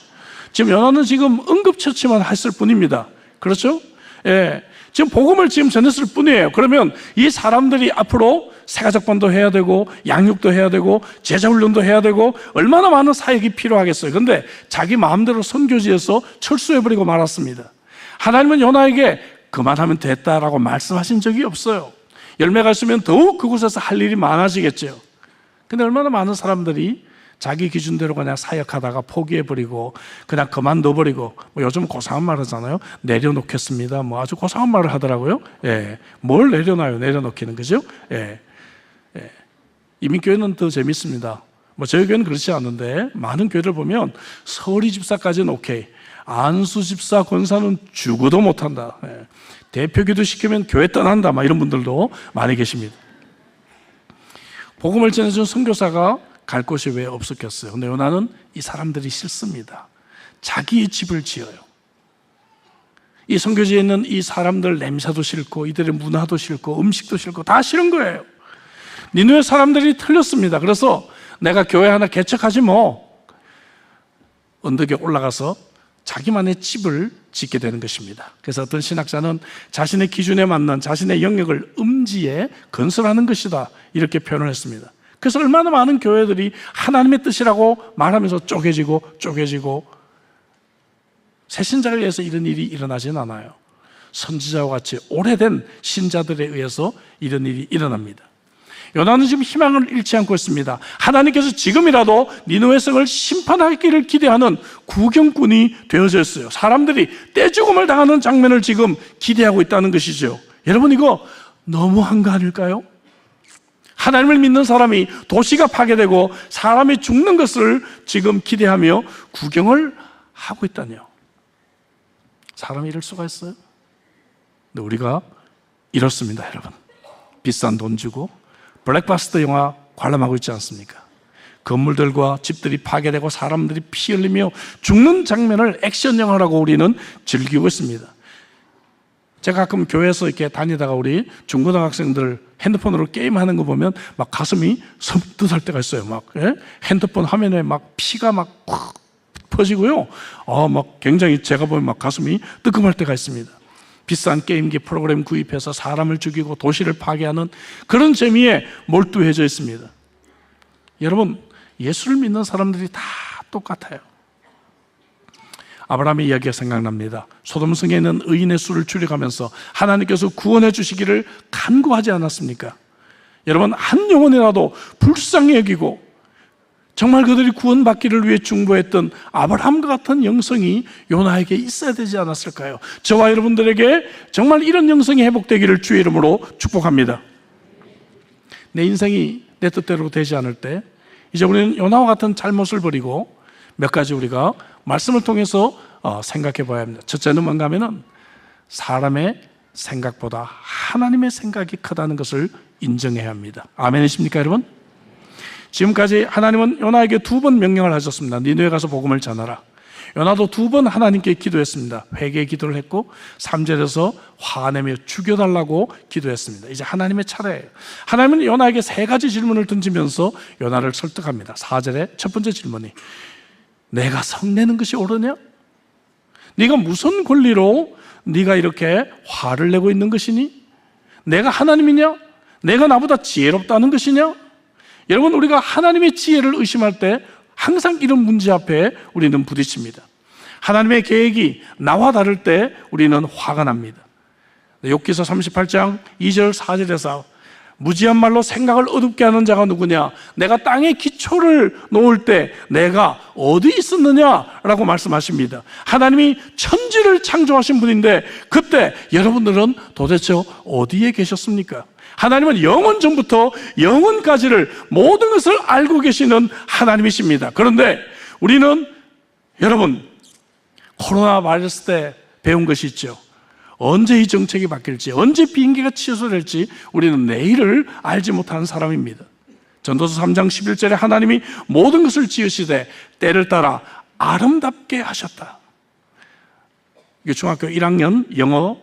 지금 연합은 지금 응급처치만 했을 뿐입니다. 그렇죠? 예, 지금 복음을 지금 전했을 뿐이에요. 그러면 이 사람들이 앞으로 세가적반도 해야 되고 양육도 해야 되고 제자훈련도 해야 되고 얼마나 많은 사역이 필요하겠어요. 그런데 자기 마음대로 선교지에서 철수해버리고 말았습니다. 하나님은 요나에게 그만하면 됐다라고 말씀하신 적이 없어요. 열매가 있으면 더욱 그곳에서 할 일이 많아지겠죠. 근데 얼마나 많은 사람들이 자기 기준대로 그냥 사역하다가 포기해버리고 그냥 그만둬버리고, 뭐 요즘 고상한 말 하잖아요. 내려놓겠습니다. 뭐 아주 고상한 말을 하더라고요. 예, 뭘 내려놔요? 내려놓기는, 그죠? 예, 예. 이민교회는 더 재밌습니다. 뭐 저희 교회는 그렇지 않은데 많은 교회를 보면 서리 집사까지는 오케이, 안수 집사 권사는 죽어도 못한다. 예. 대표 기도 시키면 교회 떠난다. 막 이런 분들도 많이 계십니다. 복음을 전해준 선교사가 갈 곳이 왜 없었겠어요? 근데 요나는 이 사람들이 싫습니다. 자기의 집을 지어요. 이 선교지에 있는 이 사람들 냄새도 싫고 이들의 문화도 싫고 음식도 싫고 다 싫은 거예요. 니느웨 사람들이 틀렸습니다. 그래서 내가 교회 하나 개척하지 뭐, 언덕에 올라가서 자기만의 집을 짓게 되는 것입니다. 그래서 어떤 신학자는 자신의 기준에 맞는 자신의 영역을 음지에 건설하는 것이다, 이렇게 표현을 했습니다. 그래서 얼마나 많은 교회들이 하나님의 뜻이라고 말하면서 쪼개지고 새신자에 의해서 이런 일이 일어나지는 않아요. 선지자와 같이 오래된 신자들에 의해서 이런 일이 일어납니다. 요나는 지금 희망을 잃지 않고 있습니다. 하나님께서 지금이라도 니느웨 성을 심판하기를 기대하는 구경꾼이 되어져 있어요. 사람들이 떼죽음을 당하는 장면을 지금 기대하고 있다는 것이죠. 여러분, 이거 너무한 거 아닐까요? 하나님을 믿는 사람이 도시가 파괴되고 사람이 죽는 것을 지금 기대하며 구경을 하고 있다니요. 사람이 이럴 수가 있어요? 근데 우리가 이렇습니다, 여러분. 비싼 돈 주고 블랙바스터 영화 관람하고 있지 않습니까? 건물들과 집들이 파괴되고 사람들이 피 흘리며 죽는 장면을 액션 영화라고 우리는 즐기고 있습니다. 제가 가끔 교회에서 이렇게 다니다가 우리 중고등학생들 핸드폰으로 게임하는 거 보면 막 가슴이 섬뜩할 때가 있어요. 막, 예? 핸드폰 화면에 막 피가 막 퍼지고요. 막 굉장히 제가 보면 막 가슴이 뜨끔할 때가 있습니다. 비싼 게임기 프로그램 구입해서 사람을 죽이고 도시를 파괴하는 그런 재미에 몰두해져 있습니다. 여러분, 예수를 믿는 사람들이 다 똑같아요. 아브라함의 이야기가 생각납니다. 소돔성에 있는 의인의 수를 줄여가면서 하나님께서 구원해 주시기를 간구하지 않았습니까? 여러분, 한 영혼이라도 불쌍히 여기고 정말 그들이 구원받기를 위해 중보했던 아브라함과 같은 영성이 요나에게 있어야 되지 않았을까요? 저와 여러분들에게 정말 이런 영성이 회복되기를 주의 이름으로 축복합니다. 내 인생이 내 뜻대로 되지 않을 때 이제 우리는 요나와 같은 잘못을 버리고 몇 가지 우리가 말씀을 통해서 생각해 봐야 합니다. 첫째는 뭔가 하면은 사람의 생각보다 하나님의 생각이 크다는 것을 인정해야 합니다. 아멘이십니까, 여러분? 지금까지 하나님은 요나에게 2번 명령을 하셨습니다. 니느웨 가서 복음을 전하라. 요나도 2번 하나님께 기도했습니다. 회개 기도를 했고 3절에서 화내며 죽여달라고 기도했습니다. 이제 하나님의 차례예요. 하나님은 요나에게 3가지 질문을 던지면서 요나를 설득합니다. 4절에 첫 번째 질문이, 내가 성내는 것이 옳으냐? 네가 무슨 권리로 네가 이렇게 화를 내고 있는 것이니? 내가 하나님이냐? 내가 나보다 지혜롭다는 것이냐? 여러분, 우리가 하나님의 지혜를 의심할 때 항상 이런 문제 앞에 우리는 부딪힙니다. 하나님의 계획이 나와 다를 때 우리는 화가 납니다. 욥기서 38장 2절 4절에서 무지한 말로 생각을 어둡게 하는 자가 누구냐? 내가 땅에 기초를 놓을 때 내가 어디 있었느냐라고 말씀하십니다. 하나님이 천지를 창조하신 분인데 그때 여러분들은 도대체 어디에 계셨습니까? 하나님은 영원 전부터 영원까지를 모든 것을 알고 계시는 하나님이십니다. 그런데 우리는 여러분, 코로나 바이러스 때 배운 것이 있죠. 언제 이 정책이 바뀔지, 언제 비행기가 취소될지 우리는 내일을 알지 못하는 사람입니다. 전도서 3장 11절에 하나님이 모든 것을 지으시되 때를 따라 아름답게 하셨다. 이게 중학교 1학년 영어,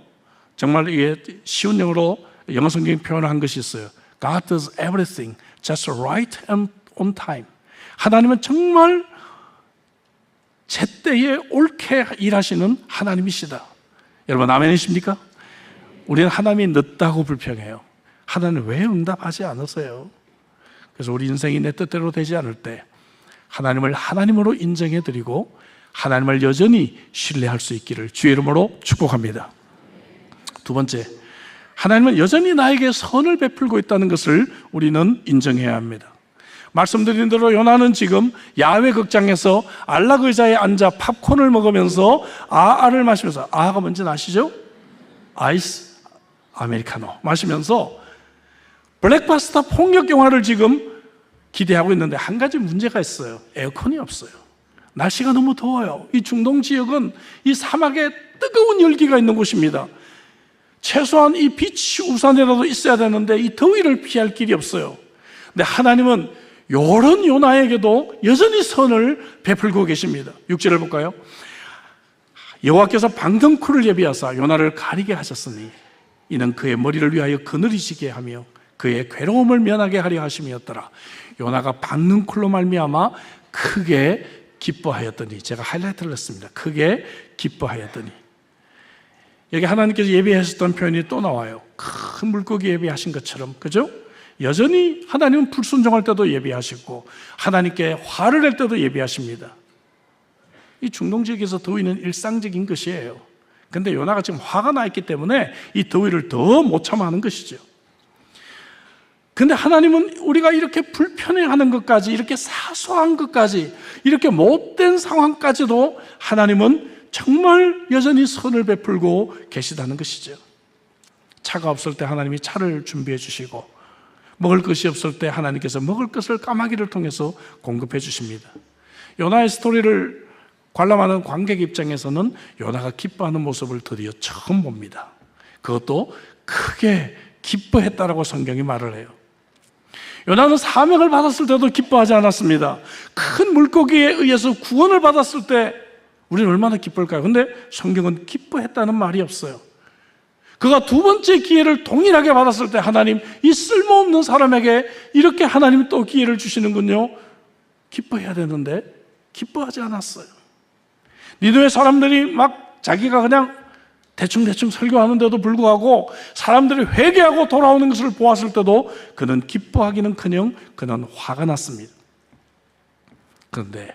정말 이게 쉬운 영어로 영어 성경이 표현한 것이 있어요. God does everything just right and on time. 하나님은 정말 제때에 옳게 일하시는 하나님이시다. 여러분 아멘이십니까? 우리는 하나님이 늦다고 불평해요. 하나님 왜 응답하지 않으세요? 그래서 우리 인생이 내 뜻대로 되지 않을 때 하나님을 하나님으로 인정해드리고 하나님을 여전히 신뢰할 수 있기를 주의 이름으로 축복합니다. 두 번째, 하나님은 여전히 나에게 선을 베풀고 있다는 것을 우리는 인정해야 합니다. 말씀드린 대로 요나는 지금 야외 극장에서 안락 의자에 앉아 팝콘을 먹으면서 아아를 마시면서, 아아가 뭔지 아시죠? 아이스 아메리카노 마시면서 블랙바스터 폭력 영화를 지금 기대하고 있는데 한 가지 문제가 있어요. 에어컨이 없어요. 날씨가 너무 더워요. 이 중동 지역은 이 사막에 뜨거운 열기가 있는 곳입니다. 최소한 이 비치 우산이라도 있어야 되는데 이 더위를 피할 길이 없어요. 근데 하나님은 이런 요나에게도 여전히 선을 베풀고 계십니다. 6절을 볼까요? 여호와께서 방등쿨을 예비하사 요나를 가리게 하셨으니 이는 그의 머리를 위하여 그늘이시게 하며 그의 괴로움을 면하게 하려 하심이었더라. 요나가 방등쿨로 말미암아 크게 기뻐하였더니, 제가 하이라이트를 했습니다. 크게 기뻐하였더니. 여기 하나님께서 예비하셨던 표현이 또 나와요. 큰 물고기 예비하신 것처럼, 그죠? 여전히 하나님은 불순종할 때도 예비하시고 하나님께 화를 낼 때도 예비하십니다. 이 중동 지역에서 더위는 일상적인 것이에요. 그런데 요나가 지금 화가 나 있기 때문에 이 더위를 더 못 참아하는 것이죠. 그런데 하나님은 우리가 이렇게 불편해하는 것까지, 이렇게 사소한 것까지, 이렇게 못된 상황까지도 하나님은 정말 여전히 선을 베풀고 계시다는 것이죠. 차가 없을 때 하나님이 차를 준비해 주시고, 먹을 것이 없을 때 하나님께서 먹을 것을 까마귀를 통해서 공급해 주십니다. 요나의 스토리를 관람하는 관객 입장에서는 요나가 기뻐하는 모습을 드디어 처음 봅니다. 그것도 크게 기뻐했다라고 성경이 말을 해요. 요나는 사명을 받았을 때도 기뻐하지 않았습니다. 큰 물고기에 의해서 구원을 받았을 때 우리는 얼마나 기쁠까요? 근데 성경은 기뻐했다는 말이 없어요. 그가 두 번째 기회를 동일하게 받았을 때 하나님, 이 쓸모없는 사람에게 이렇게 하나님이 또 기회를 주시는군요. 기뻐해야 되는데 기뻐하지 않았어요. 니느웨 사람들이 막 자기가 그냥 대충 설교하는데도 불구하고 사람들이 회개하고 돌아오는 것을 보았을 때도 그는 기뻐하기는커녕 그는 화가 났습니다. 그런데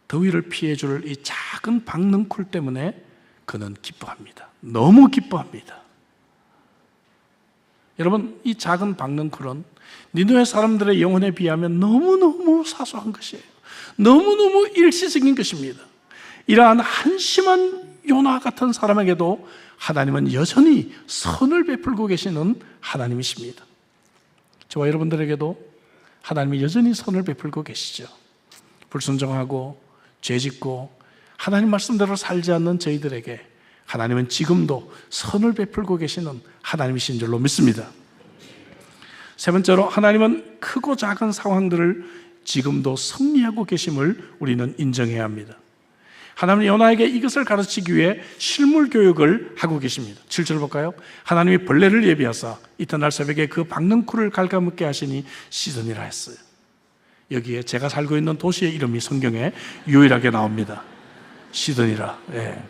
더위를 피해줄 이 작은 박능쿨 때문에 그는 기뻐합니다. 너무 기뻐합니다. 여러분, 이 작은 박능쿨은 니느웨 사람들의 영혼에 비하면 너무너무 사소한 것이에요. 너무너무 일시적인 것입니다. 이러한 한심한 요나 같은 사람에게도 하나님은 여전히 선을 베풀고 계시는 하나님이십니다. 저와 여러분들에게도 하나님이 여전히 선을 베풀고 계시죠. 불순종하고 죄짓고 하나님 말씀대로 살지 않는 저희들에게 하나님은 지금도 선을 베풀고 계시는 하나님이신 줄로 믿습니다. 세 번째로, 하나님은 크고 작은 상황들을 지금도 섭리하고 계심을 우리는 인정해야 합니다. 하나님은 요나에게 이것을 가르치기 위해 실물 교육을 하고 계십니다. 7절 볼까요? 하나님이 벌레를 예비하사 이튿날 새벽에 그 박능쿨을 갉아먹게 하시니 시드니라 했어요. 여기에 제가 살고 있는 도시의 이름이 성경에 유일하게 나옵니다. 시드니라. 예.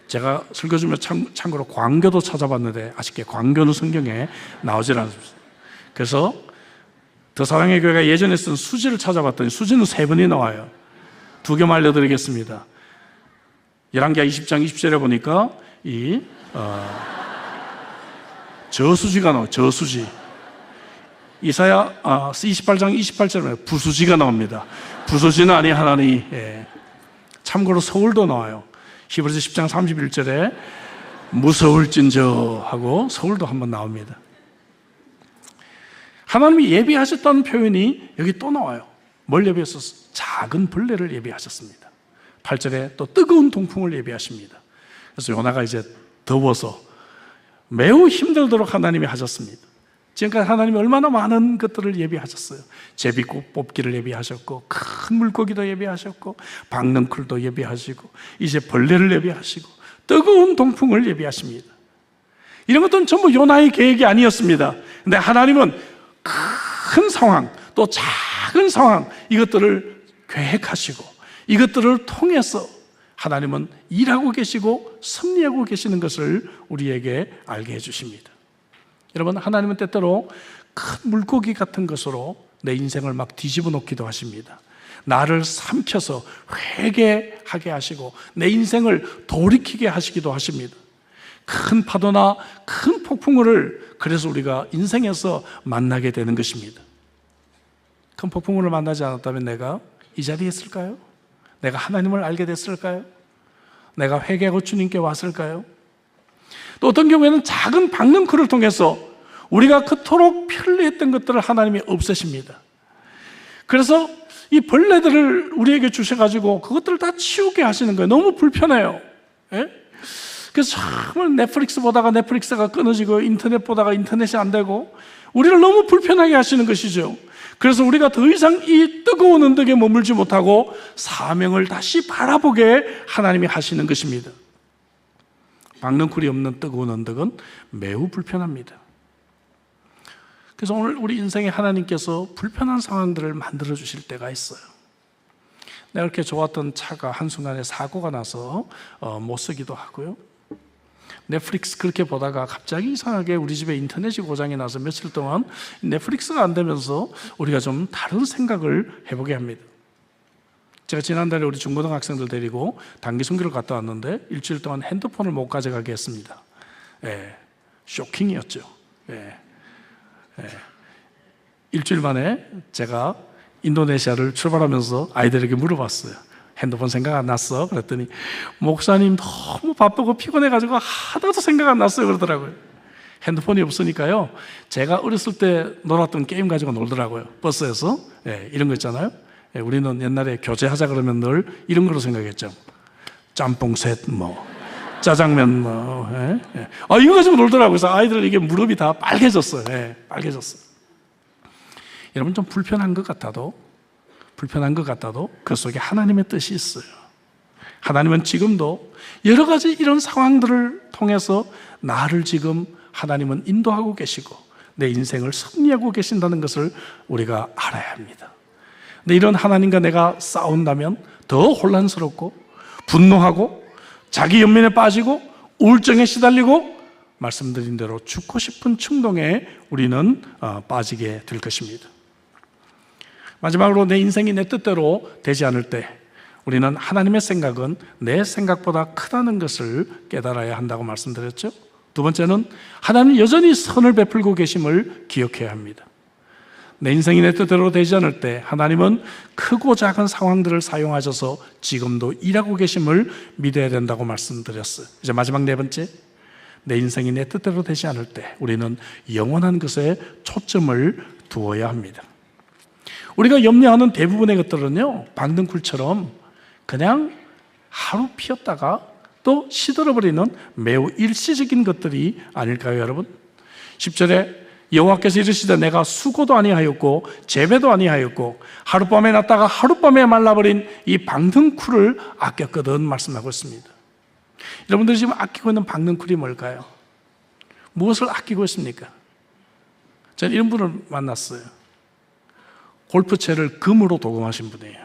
제가 설교 중에 참고로 광교도 찾아봤는데 아쉽게 광교는 성경에 나오질 않습니다. 그래서 더사랑의 교회가 예전에 쓴 수지를 찾아봤더니 수지는 3번이 나와요. 2개만 알려드리겠습니다. 열왕기하 20장 20절에 보니까 저수지가 나와요. 저수지. 이사야 28장 28절에 부수지가 나옵니다. 부수지는 아니 하나니. 예. 참고로 서울도 나와요. 히브리서 10장 31절에 무서울진저 하고 서울도 한번 나옵니다. 하나님이 예비하셨다는 표현이 여기 또 나와요. 뭘 예비하셨어요? 작은 벌레를 예비하셨습니다. 8절에 또 뜨거운 동풍을 예비하십니다. 그래서 요나가 이제 더워서 매우 힘들도록 하나님이 하셨습니다. 지금까지 하나님이 얼마나 많은 것들을 예비하셨어요. 제비꽃 뽑기를 예비하셨고, 큰 물고기도 예비하셨고, 박능쿨도 예비하시고, 이제 벌레를 예비하시고, 뜨거운 동풍을 예비하십니다. 이런 것들은 전부 요나의 계획이 아니었습니다. 근데 하나님은 큰 상황, 또 작은 상황, 이것들을 계획하시고 이것들을 통해서 하나님은 일하고 계시고 섭리하고 계시는 것을 우리에게 알게 해주십니다. 여러분, 하나님은 때때로 큰 물고기 같은 것으로 내 인생을 막 뒤집어 놓기도 하십니다. 나를 삼켜서 회개하게 하시고 내 인생을 돌이키게 하시기도 하십니다. 큰 파도나 큰 폭풍우를 그래서 우리가 인생에서 만나게 되는 것입니다. 큰 폭풍우를 만나지 않았다면 내가 이 자리에 있을까요? 내가 하나님을 알게 됐을까요? 내가 회개하고 주님께 왔을까요? 또 어떤 경우에는 작은 박능쿨을 통해서 우리가 그토록 편리했던 것들을 하나님이 없애십니다. 그래서 이 벌레들을 우리에게 주셔가지고 그것들을 다 치우게 하시는 거예요. 너무 불편해요. 예? 그래서 정말 넷플릭스 보다가 넷플릭스가 끊어지고 인터넷 보다가 인터넷이 안 되고 우리를 너무 불편하게 하시는 것이죠. 그래서 우리가 더 이상 이 뜨거운 언덕에 머물지 못하고 사명을 다시 바라보게 하나님이 하시는 것입니다. 박능쿨이 없는 뜨거운 언덕은 매우 불편합니다. 그래서 오늘 우리 인생에 하나님께서 불편한 상황들을 만들어 주실 때가 있어요. 내가 이렇게 좋았던 차가 한순간에 사고가 나서 못 쓰기도 하고요. 넷플릭스 그렇게 보다가 갑자기 이상하게 우리 집에 인터넷이 고장이 나서 며칠 동안 넷플릭스가 안 되면서 우리가 좀 다른 생각을 해보게 합니다. 제가 지난달에 우리 중고등학생들 데리고 단기 순교를 갔다 왔는데 일주일 동안 핸드폰을 못 가져가게 했습니다. 예, 쇼킹이었죠. 예. 일주일 만에 제가 인도네시아를 출발하면서 아이들에게 물어봤어요. 핸드폰 생각 안 났어? 그랬더니 목사님 너무 바쁘고 피곤해가지고 하나도 생각 안 났어요 그러더라고요. 핸드폰이 없으니까요, 제가 어렸을 때 놀았던 게임 가지고 놀더라고요. 버스에서. 이런 거 있잖아요. 우리는 옛날에 교제하자 그러면 늘 이런 거로 생각했죠. 짬뽕셋 짜장면 이거 가지고 놀더라고요. 그래서 아이들 이게 무릎이 다 빨개졌어요. 빨개졌어요. 여러분, 좀 불편한 것 같아도 그 속에 하나님의 뜻이 있어요. 하나님은 지금도 여러 가지 이런 상황들을 통해서 나를 지금 하나님은 인도하고 계시고 내 인생을 섭리하고 계신다는 것을 우리가 알아야 합니다. 근데 이런 하나님과 내가 싸운다면 더 혼란스럽고 분노하고 자기 연민에 빠지고 우울증에 시달리고 말씀드린 대로 죽고 싶은 충동에 우리는 빠지게 될 것입니다. 마지막으로 내 인생이 내 뜻대로 되지 않을 때 우리는 하나님의 생각은 내 생각보다 크다는 것을 깨달아야 한다고 말씀드렸죠. 두 번째는 하나님은 여전히 선을 베풀고 계심을 기억해야 합니다. 내 인생이 내 뜻대로 되지 않을 때 하나님은 크고 작은 상황들을 사용하셔서 지금도 일하고 계심을 믿어야 된다고 말씀드렸어요. 이제 마지막 네 번째, 내 인생이 내 뜻대로 되지 않을 때 우리는 영원한 것에 초점을 두어야 합니다. 우리가 염려하는 대부분의 것들은요, 박능쿨처럼 그냥 하루 피었다가 또 시들어버리는 매우 일시적인 것들이 아닐까요, 여러분? 10절에 여호와께서 이르시되 내가 수고도 아니하였고 재배도 아니하였고 하룻밤에 났다가 하룻밤에 말라버린 이 박능쿨을 아꼈거든 말씀하고 있습니다. 여러분들이 지금 아끼고 있는 박능쿨이 뭘까요? 무엇을 아끼고 있습니까? 저는 이런 분을 만났어요. 골프채를 금으로 도금하신 분이에요.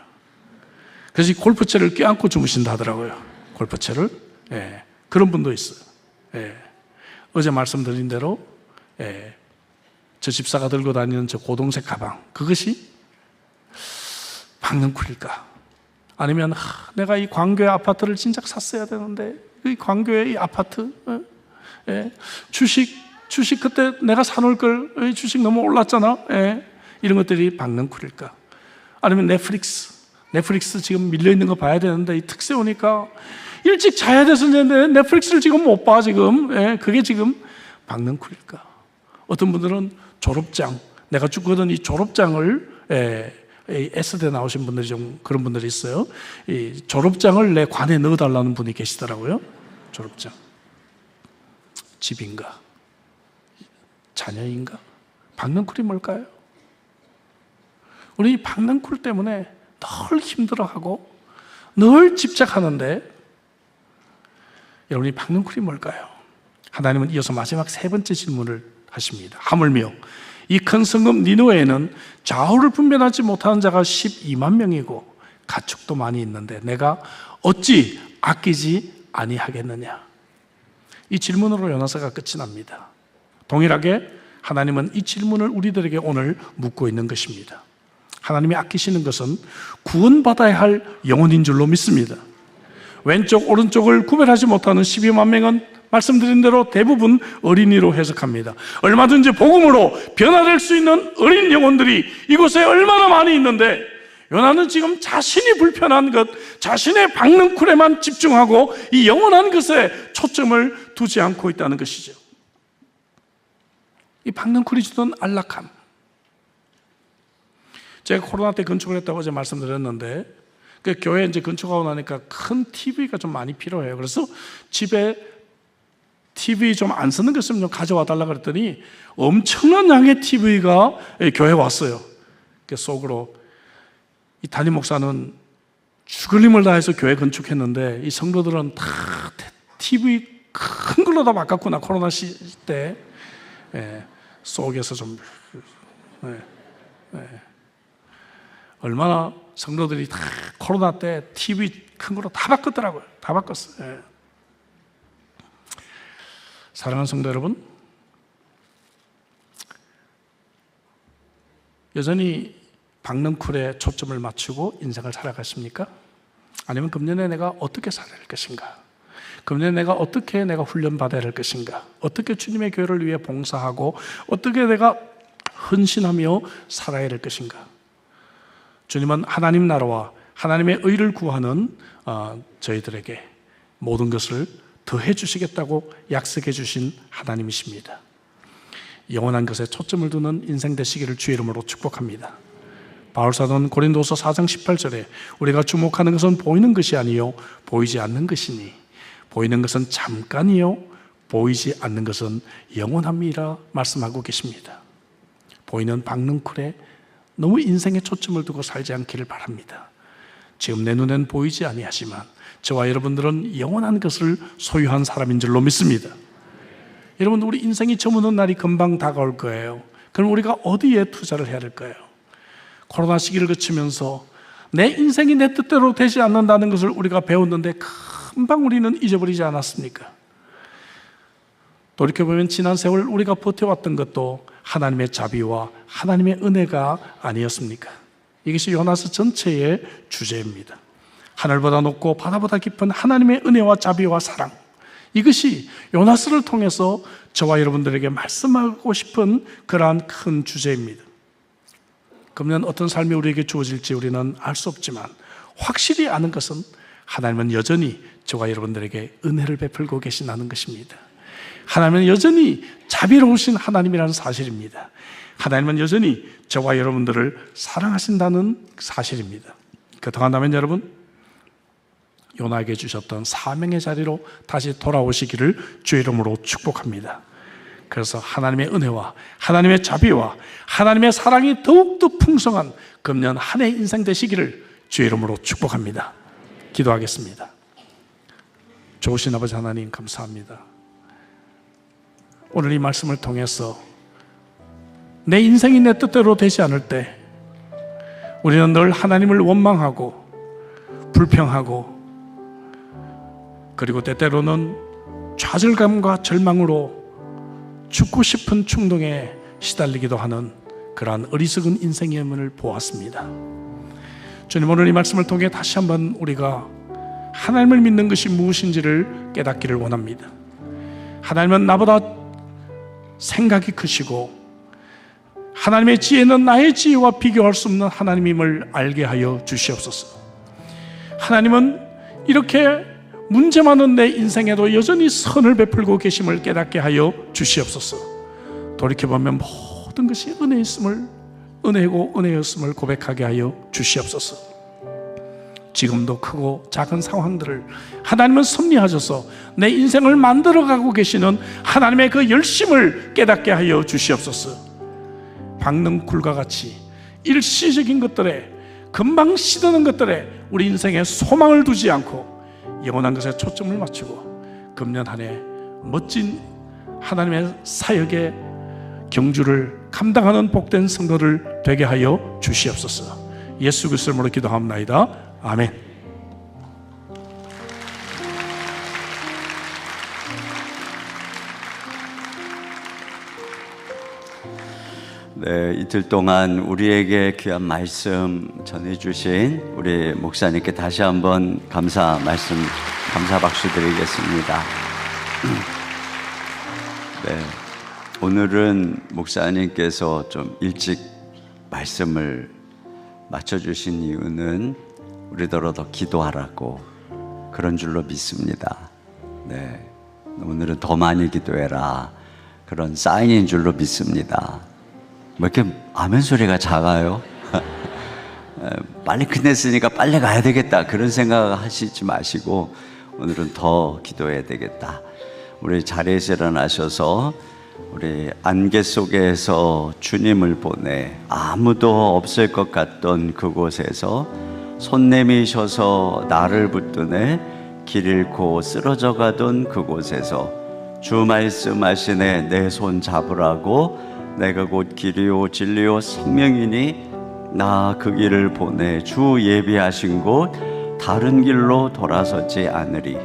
그래서 이 골프채를 껴안고 주무신다 하더라고요. 골프채를. 그런 분도 있어요. 어제 말씀드린 대로 저 집사가 들고 다니는 저 고동색 가방, 그것이 박능쿨일까? 아니면 내가 이 광교의 아파트를 진작 샀어야 되는데 이 광교의 이 아파트, 주식 그때 내가 사놓을 걸, 주식 너무 올랐잖아. 이런 것들이 박능쿨일까? 아니면 넷플릭스 지금 밀려있는 거 봐야 되는데 이 특세 오니까 일찍 자야 돼서 넷플릭스를 지금 못 봐 지금. 그게 지금 박능쿨일까? 어떤 분들은 졸업장, 내가 죽거든 이 졸업장을 S대 나오신 분들이 좀 그런 분들이 있어요. 이 졸업장을 내 관에 넣어달라는 분이 계시더라고요. 졸업장. 집인가? 자녀인가? 박능쿨이 뭘까요? 우리 박능쿨 때문에 늘 힘들어하고 늘 집착하는데 여러분이 박능쿨이 뭘까요? 하나님은 이어서 마지막 세 번째 질문을 하십니다. 하물며 이 큰 성읍 니느웨에는 좌우를 분별하지 못하는 자가 12만 명이고 가축도 많이 있는데 내가 어찌 아끼지 아니하겠느냐. 이 질문으로 요나서가 끝이 납니다. 동일하게 하나님은 이 질문을 우리들에게 오늘 묻고 있는 것입니다. 하나님이 아끼시는 것은 구원받아야 할 영혼인 줄로 믿습니다. 왼쪽 오른쪽을 구별하지 못하는 12만 명은 말씀드린 대로 대부분 어린이로 해석합니다. 얼마든지 복음으로 변화될 수 있는 어린 영혼들이 이곳에 얼마나 많이 있는데 요나는 지금 자신이 불편한 것, 자신의 박능쿨에만 집중하고 이 영원한 것에 초점을 두지 않고 있다는 것이죠. 이 박능쿨이 주던 안락함. 제가 코로나 때 건축을 했다고 어제 말씀드렸는데 그 교회 이제 건축하고 나니까 큰 TV가 좀 많이 필요해요. 그래서 집에 TV 좀 안 쓰는 것 있으면 좀 가져와 달라 그랬더니 엄청난 양의 TV가 교회에 왔어요. 그 속으로 이 담임 목사는 죽을 힘을 다해서 교회 건축했는데 이 성도들은 다 TV 큰 걸로 다 바꿨구나. 코로나 시대 속에서 좀 얼마나 성도들이 다 코로나 때 TV 큰 걸로 다 바꿨더라고요. 다 바꿨어요. 사랑하는 성도 여러분, 여전히 박능쿨에 초점을 맞추고 인생을 살아가십니까? 아니면 금년에 내가 어떻게 살아야 할 것인가? 금년에 내가 어떻게 훈련받아야 할 것인가? 어떻게 주님의 교회를 위해 봉사하고 어떻게 내가 헌신하며 살아야 할 것인가? 주님은 하나님 나라와 하나님의 의를 구하는 저희들에게 모든 것을 더해 주시겠다고 약속해 주신 하나님이십니다. 영원한 것에 초점을 두는 인생 되시기를 주의 이름으로 축복합니다. 바울사도는 고린도서 4장 18절에 우리가 주목하는 것은 보이는 것이 아니요 보이지 않는 것이니 보이는 것은 잠깐이요 보이지 않는 것은 영원함이라 말씀하고 계십니다. 보이는 박능쿨에 너무 인생에 초점을 두고 살지 않기를 바랍니다. 지금 내 눈엔 보이지 아니하지만 저와 여러분들은 영원한 것을 소유한 사람인 줄로 믿습니다. 여러분, 우리 인생이 저무는 날이 금방 다가올 거예요. 그럼 우리가 어디에 투자를 해야 할까요? 코로나 시기를 거치면서 내 인생이 내 뜻대로 되지 않는다는 것을 우리가 배웠는데 금방 우리는 잊어버리지 않았습니까? 돌이켜보면 지난 세월 우리가 버텨왔던 것도 하나님의 자비와 하나님의 은혜가 아니었습니까? 이것이 요나서 전체의 주제입니다. 하늘보다 높고 바다보다 깊은 하나님의 은혜와 자비와 사랑, 이것이 요나서를 통해서 저와 여러분들에게 말씀하고 싶은 그러한 큰 주제입니다. 그러면 어떤 삶이 우리에게 주어질지 우리는 알 수 없지만 확실히 아는 것은 하나님은 여전히 저와 여러분들에게 은혜를 베풀고 계신다는 것입니다. 하나님은 여전히 자비로우신 하나님이라는 사실입니다. 하나님은 여전히 저와 여러분들을 사랑하신다는 사실입니다. 그동안다면 여러분, 요나에게 주셨던 사명의 자리로 다시 돌아오시기를 주의 이름으로 축복합니다. 그래서 하나님의 은혜와 하나님의 자비와 하나님의 사랑이 더욱더 풍성한 금년 한 해 인생 되시기를 주의 이름으로 축복합니다. 기도하겠습니다. 좋으신 아버지 하나님, 감사합니다. 오늘 이 말씀을 통해서 내 인생이 내 뜻대로 되지 않을 때 우리는 늘 하나님을 원망하고 불평하고 그리고 때때로는 좌절감과 절망으로 죽고 싶은 충동에 시달리기도 하는 그러한 어리석은 인생의 면을 보았습니다. 주님, 오늘 이 말씀을 통해 다시 한번 우리가 하나님을 믿는 것이 무엇인지를 깨닫기를 원합니다. 하나님은 나보다 생각이 크시고 하나님의 지혜는 나의 지혜와 비교할 수 없는 하나님임을 알게 하여 주시옵소서. 하나님은 이렇게 문제 많은 내 인생에도 여전히 선을 베풀고 계심을 깨닫게 하여 주시옵소서. 돌이켜보면 모든 것이 은혜고 은혜였음을 고백하게 하여 주시옵소서. 지금도 크고 작은 상황들을 하나님은 섭리하셔서 내 인생을 만들어가고 계시는 하나님의 그 열심을 깨닫게 하여 주시옵소서. 박능쿨과 같이 일시적인 것들에 금방 시드는 것들에 우리 인생에 소망을 두지 않고 영원한 것에 초점을 맞추고 금년 한 해 멋진 하나님의 사역의 경주를 감당하는 복된 성도를 되게 하여 주시옵소서. 예수 그리스도의 이름으로 기도합나이다. 아멘. 네, 이틀 동안 우리에게 귀한 말씀 전해주신 우리 목사님께 다시 한번 감사 박수 드리겠습니다. 네, 오늘은 목사님께서 좀 일찍 말씀을 맞춰주신 이유는 우리더러 더 기도하라고 그런 줄로 믿습니다. 네, 오늘은 더 많이 기도해라 그런 사인인 줄로 믿습니다. 뭐 이렇게 아멘 소리가 작아요? 빨리 끝냈으니까 빨리 가야 되겠다 그런 생각 하시지 마시고 오늘은 더 기도해야 되겠다. 우리 자리에서 일어나셔서 우리 안개 속에서 주님을 보내 아무도 없을 것 같던 그곳에서 손 내미셔서 나를 붙드네 길 잃고 쓰러져 가던 그곳에서 주 말씀하시네 내 손 잡으라고 내가 곧 길이요 진리요 생명이니 나 그 길을 보내 주 예비하신 곳 다른 길로 돌아서지 않으리.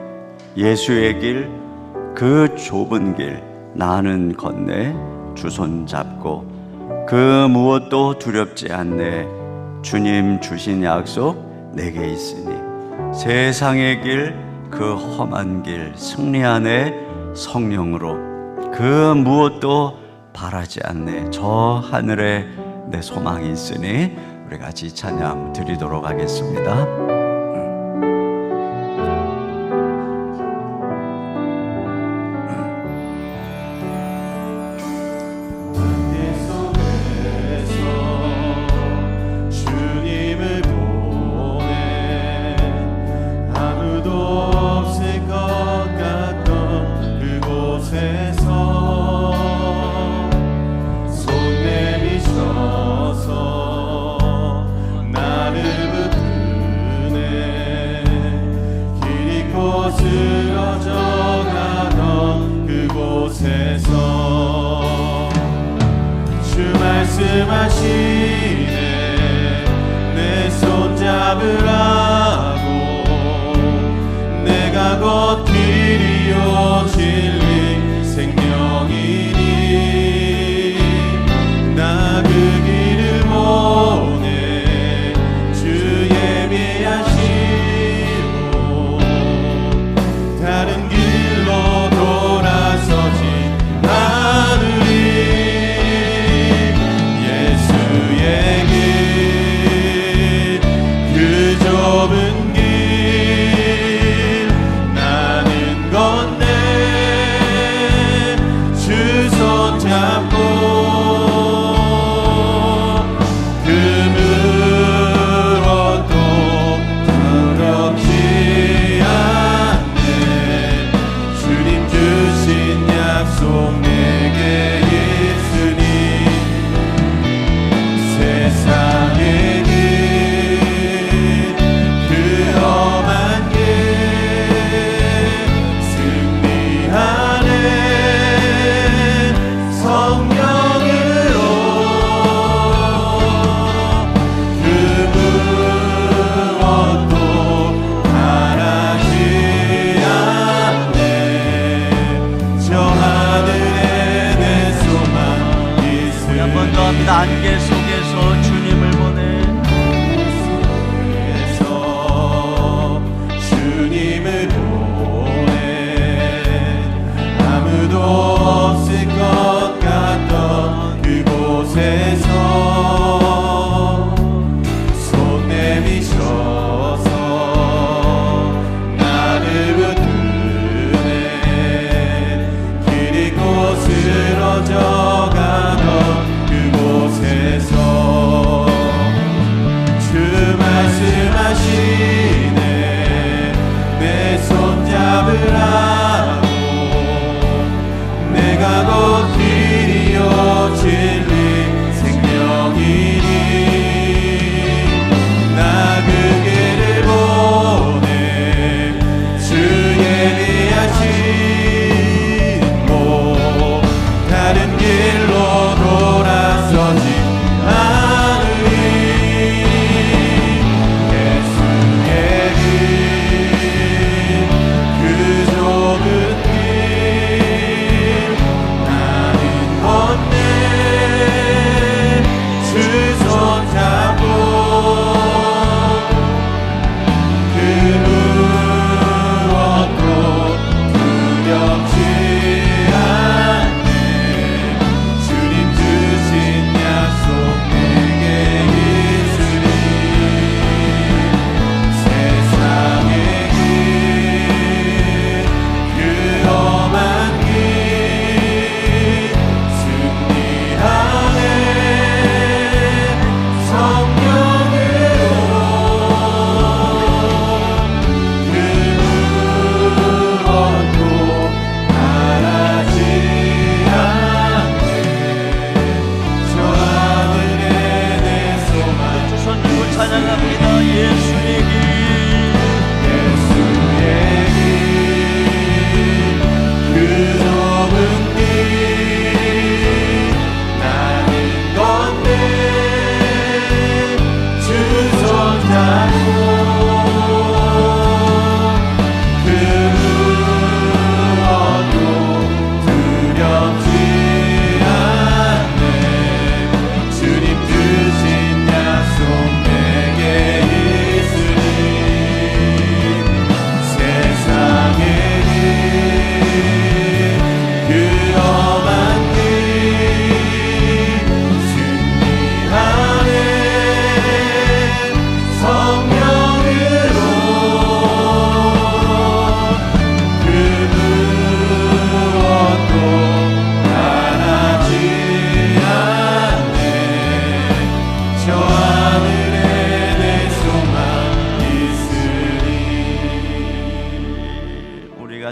예수의 길 그 좁은 길 나는 건네 주 손 잡고 그 무엇도 두렵지 않네. 주님 주신 약속 내게 있으니 세상의 길 그 험한 길 승리하네 성령으로 그 무엇도 바라지 않네. 저 하늘에 내 소망이 있으니 우리 같이 찬양 드리도록 하겠습니다. 말씀하시네 내 손 잡으라고 내가 곧 길이요 진리 생명이니 나 그 길을 보내 주 예비하시고 다른 길로 돌아서지 않으리. 예수의 길 그 좁은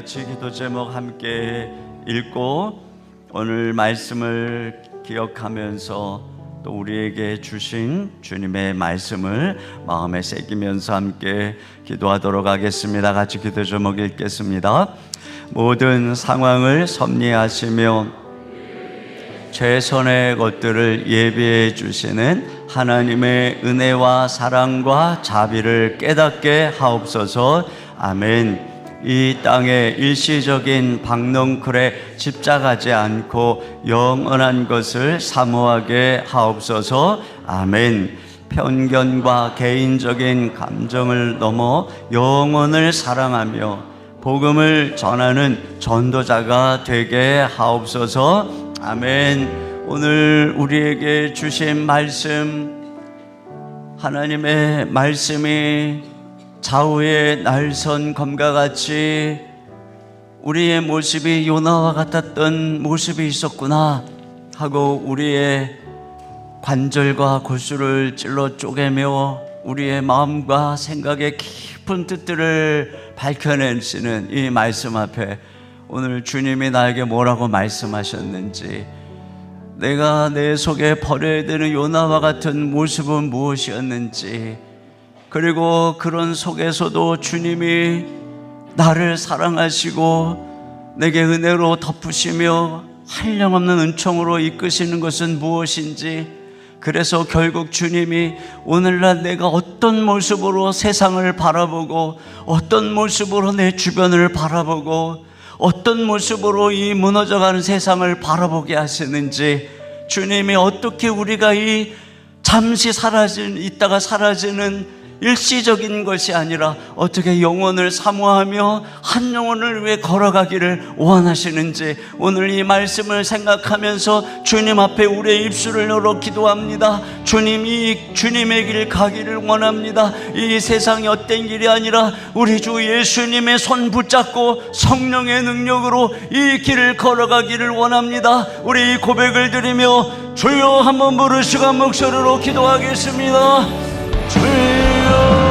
같이 기도 제목 함께 읽고 오늘 말씀을 기억하면서 또 우리에게 주신 주님의 말씀을 마음에 새기면서 함께 기도하도록 하겠습니다. 같이 기도 제목 읽겠습니다. 모든 상황을 섭리하시며 최선의 것들을 예비해 주시는 하나님의 은혜와 사랑과 자비를 깨닫게 하옵소서. 아멘. 이 땅에 일시적인 박넝쿨에 집착하지 않고 영원한 것을 사모하게 하옵소서. 아멘. 편견과 개인적인 감정을 넘어 영혼을 사랑하며 복음을 전하는 전도자가 되게 하옵소서. 아멘. 오늘 우리에게 주신 말씀, 하나님의 말씀이 좌우의 날선 검과 같이 우리의 모습이 요나와 같았던 모습이 있었구나 하고 우리의 관절과 골수를 찔러 쪼개며 우리의 마음과 생각의 깊은 뜻들을 밝혀내시는 이 말씀 앞에 오늘 주님이 나에게 뭐라고 말씀하셨는지, 내가 내 속에 버려야 되는 요나와 같은 모습은 무엇이었는지, 그리고 그런 속에서도 주님이 나를 사랑하시고 내게 은혜로 덮으시며 한량없는 은총으로 이끄시는 것은 무엇인지, 그래서 결국 주님이 오늘날 내가 어떤 모습으로 세상을 바라보고 어떤 모습으로 내 주변을 바라보고 어떤 모습으로 이 무너져가는 세상을 바라보게 하시는지, 주님이 어떻게 우리가 이 잠시 있다가 사라지는 일시적인 것이 아니라 어떻게 영혼을 사모하며 한 영혼을 위해 걸어가기를 원하시는지 오늘 이 말씀을 생각하면서 주님 앞에 우리의 입술을 열어 기도합니다. 주님이 주님의 길 가기를 원합니다. 이 세상이 헛된 길이 아니라 우리 주 예수님의 손 붙잡고 성령의 능력으로 이 길을 걸어가기를 원합니다. 우리 이 고백을 드리며 주여 한번 부르시고 한 목소리로 기도하겠습니다. 주여.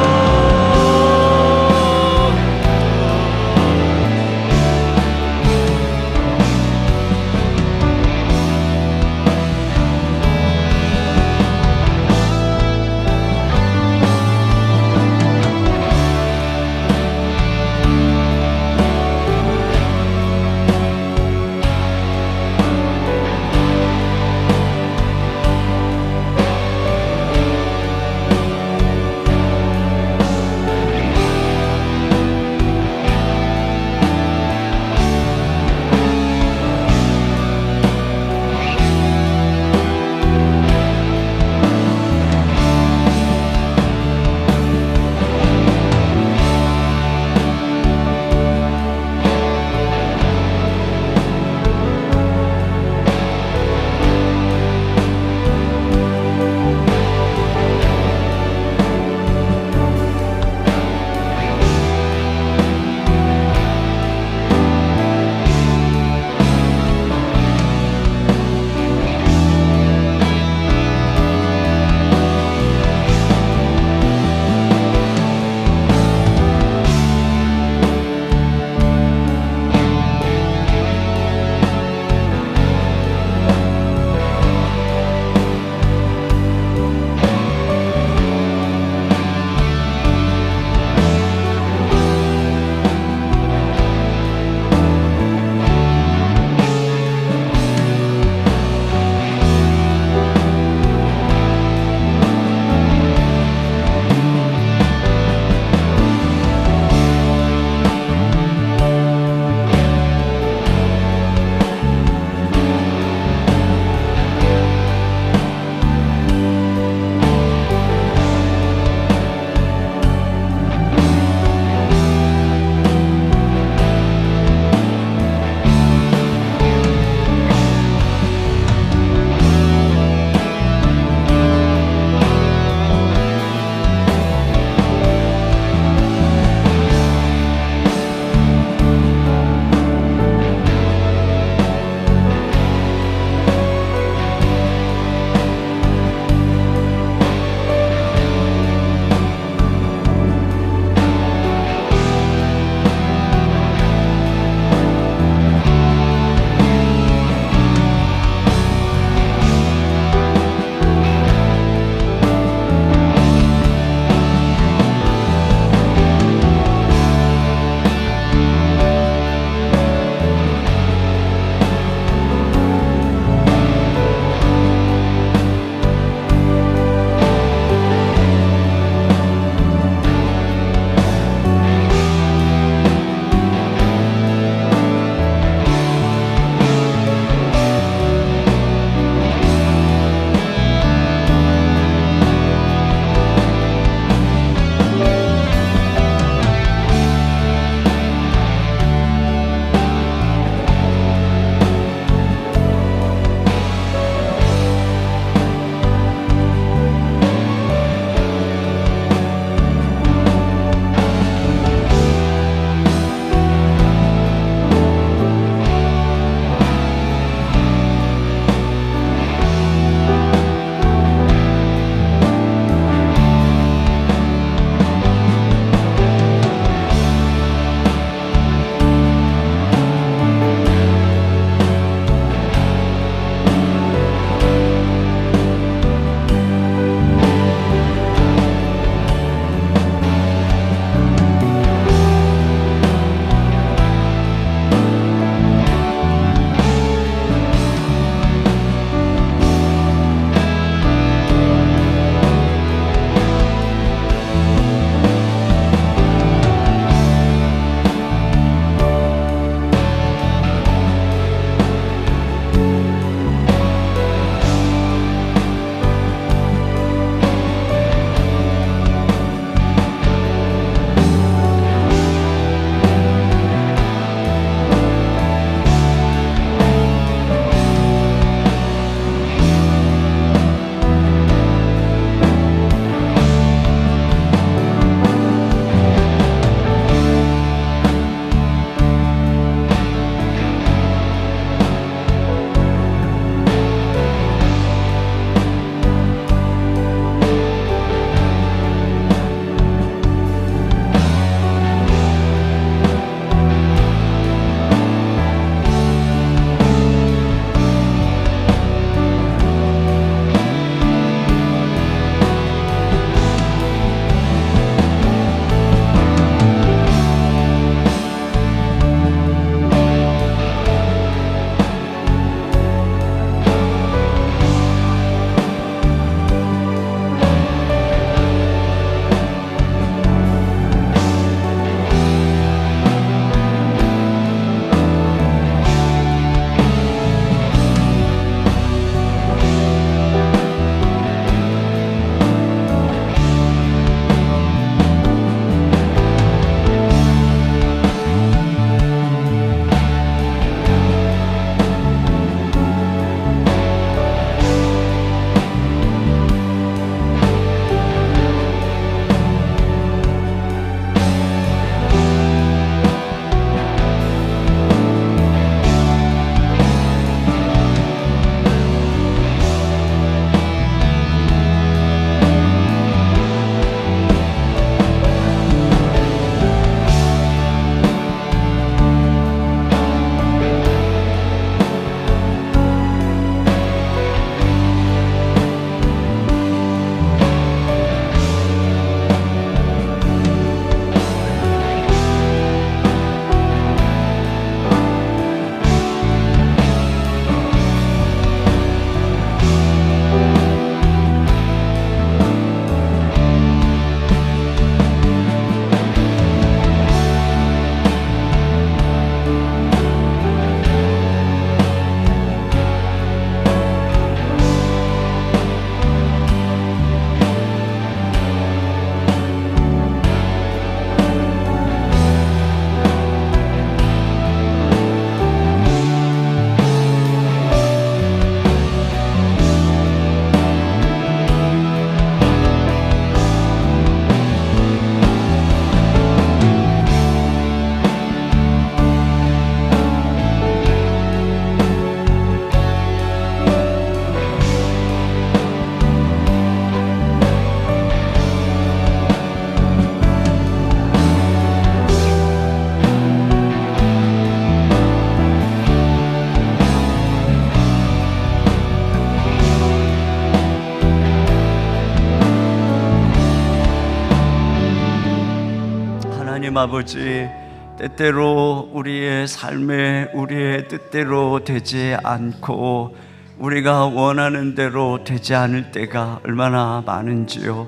하나님 아버지, 때때로 우리의 삶에 우리의 뜻대로 되지 않고 우리가 원하는 대로 되지 않을 때가 얼마나 많은지요.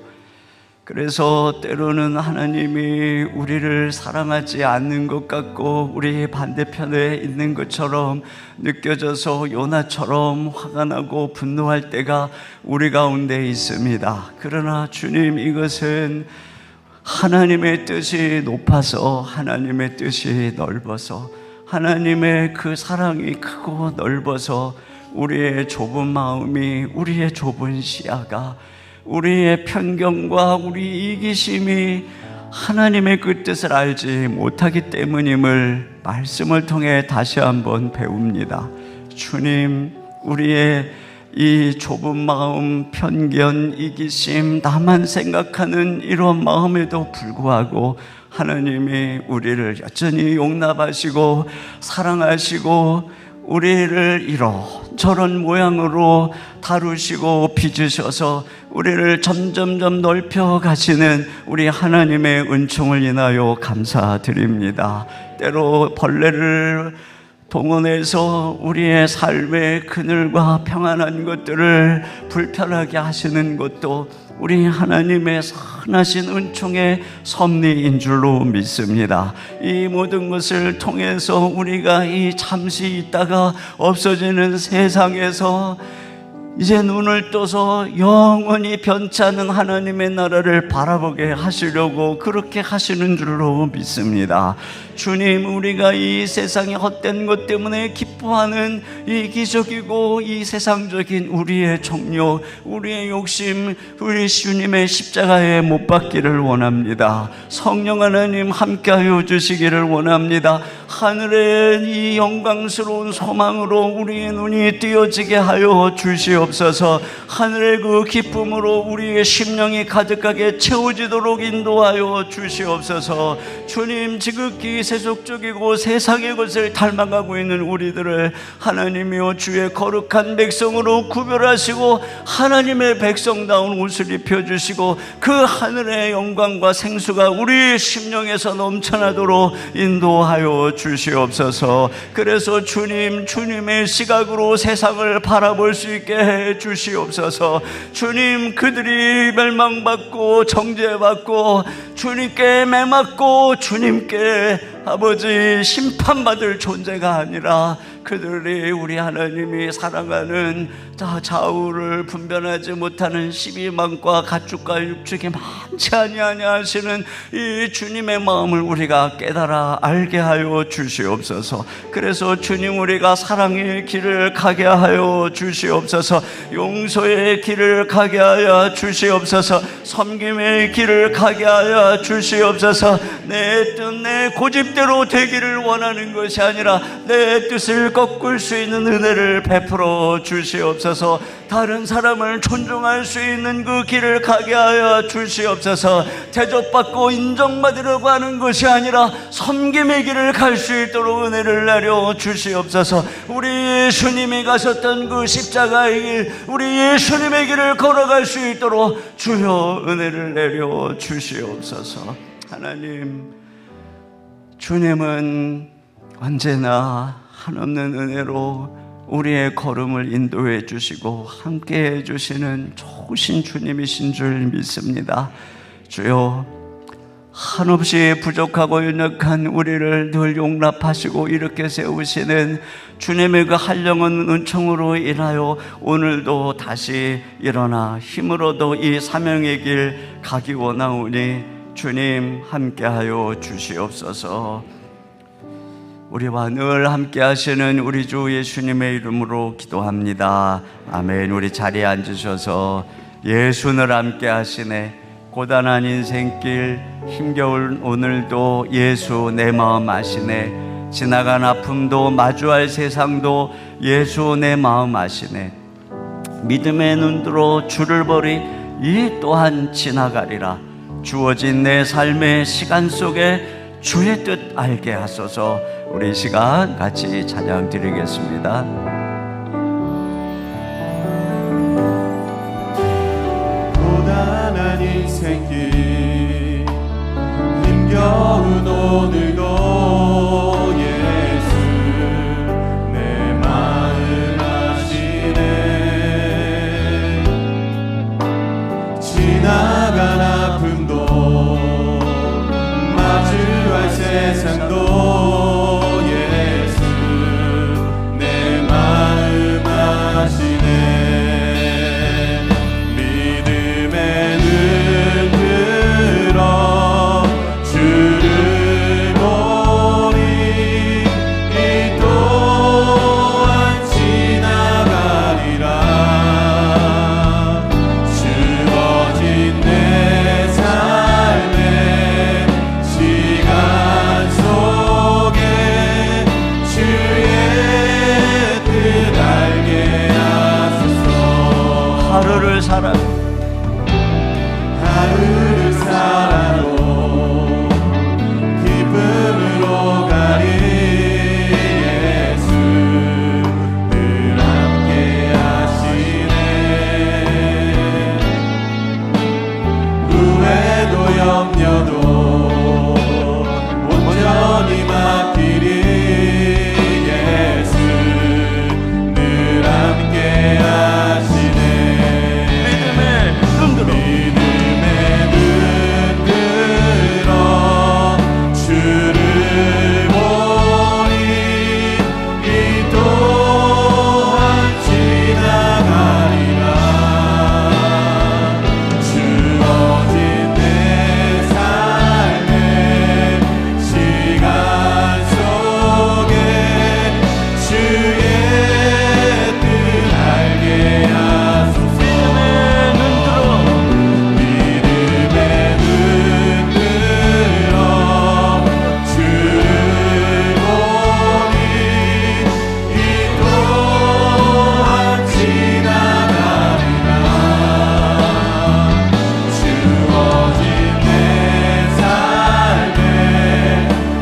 그래서 때로는 하나님이 우리를 사랑하지 않는 것 같고 우리 반대편에 있는 것처럼 느껴져서 요나처럼 화가 나고 분노할 때가 우리 가운데 있습니다. 그러나 주님, 이것은 하나님의 뜻이 높아서, 하나님의 뜻이 넓어서, 하나님의 그 사랑이 크고 넓어서 우리의 좁은 마음이, 우리의 좁은 시야가, 우리의 편견과 우리 이기심이 하나님의 그 뜻을 알지 못하기 때문임을 말씀을 통해 다시 한번 배웁니다. 주님, 우리의 이 좁은 마음, 편견, 이기심, 나만 생각하는 이런 마음에도 불구하고 하나님이 우리를 여전히 용납하시고 사랑하시고 우리를 이런저런 모양으로 다루시고 빚으셔서 우리를 점점점 넓혀 가시는 우리 하나님의 은총을 인하여 감사드립니다. 때로 벌레를 동원해서 우리의 삶의 그늘과 평안한 것들을 불편하게 하시는 것도 우리 하나님의 선하신 은총의 섭리인 줄로 믿습니다. 이 모든 것을 통해서 우리가 이 잠시 있다가 없어지는 세상에서 이제 눈을 떠서 영원히 변치 않는 하나님의 나라를 바라보게 하시려고 그렇게 하시는 줄로 믿습니다. 주님, 우리가 이 세상의 헛된 것 때문에 기뻐하는 이 기적이고 이 세상적인 우리의 정욕, 우리의 욕심, 우리 주님의 십자가에 못 박기를 원합니다. 성령 하나님 함께하여 주시기를 원합니다. 하늘의 이 영광스러운 소망으로 우리의 눈이 띄어지게 하여 주시옵소서. 하늘의 그 기쁨으로 우리의 심령이 가득하게 채워지도록 인도하여 주시옵소서. 주님, 지극히 세속적이고 세상의 것을 닮아가고 있는 우리들을 하나님이여 주의 거룩한 백성으로 구별하시고 하나님의 백성다운 옷을 입혀주시고 그 하늘의 영광과 생수가 우리의 심령에서 넘쳐나도록 인도하여 주시옵소서. 그래서 주님, 주님의 시각으로 세상을 바라볼 수 있게 해 주시옵소서. 주님, 그들이 멸망받고 정죄받고 주님께 매맞고 주님께 아버지 심판받을 존재가 아니라 그들이 우리 하나님이 사랑하는 좌우를 분별하지 못하는 12만과 가축과 육축이 많지 아니하냐 하시는 이 주님의 마음을 우리가 깨달아 알게 하여 주시옵소서. 그래서 주님, 우리가 사랑의 길을 가게 하여 주시옵소서. 용서의 길을 가게 하여 주시옵소서. 섬김의 길을 가게 하여 주시옵소서. 내 뜻, 내 고집대로 되기를 원하는 것이 아니라 내 뜻을 꺾을 수 있는 은혜를 베풀어 주시옵소서. 다른 사람을 존중할 수 있는 그 길을 가게 하여 주시옵소서. 대접받고 인정받으려고 하는 것이 아니라 섬김의 길을 갈 수 있도록 은혜를 내려 주시옵소서. 우리 예수님이 가셨던 그 십자가의 길, 우리 예수님의 길을 걸어갈 수 있도록 주여 은혜를 내려 주시옵소서. 하나님, 주님은 언제나 한없는 은혜로 우리의 걸음을 인도해 주시고 함께 해 주시는 좋으신 주님이신 줄 믿습니다. 주여, 한없이 부족하고 연약한 우리를 늘 용납하시고 이렇게 세우시는 주님의 그 한량한 은총으로 인하여 오늘도 다시 일어나 힘으로도 이 사명의 길 가기 원하오니 주님 함께하여 주시옵소서. 우리와 늘 함께 하시는 우리 주 예수님의 이름으로 기도합니다. 아멘. 우리 자리에 앉으셔서 예수 늘 함께 하시네, 고단한 인생길 힘겨운 오늘도 예수 내 마음 아시네, 지나간 아픔도 마주할 세상도 예수 내 마음 아시네, 믿음의 눈으로 주를 보리 이 또한 지나가리라. 주어진 내 삶의 시간 속에 주의 뜻 알게 하소서. 우리 이 시간 같이 찬양 드리겠습니다. 고단한 인생길 힘겨운 오늘도 예수 내 마음 아시네. 지나간 아픔도 마주할 세상도 예수 내 마음 아시네. 믿음의 눈 들어 주를 보니 이 또한 지나가리라. 주어진 내 삶의 시간 속에 주의 뜻 알게 하소서. 하루를 살아도 기쁨으로 가리 예수 늘 함께 하시네. 후회도 염려도 온전히 맡기리 예수 늘 함께 하시네. 믿음의 눈 들어 주를 보니 이 또한 지나가리라. 주어진 내 삶의 시간 속에 주의 뜻 알게 하소서. 믿음의 눈 들어 주를 보니 이 또한 지나가리라. 주어진 내 삶의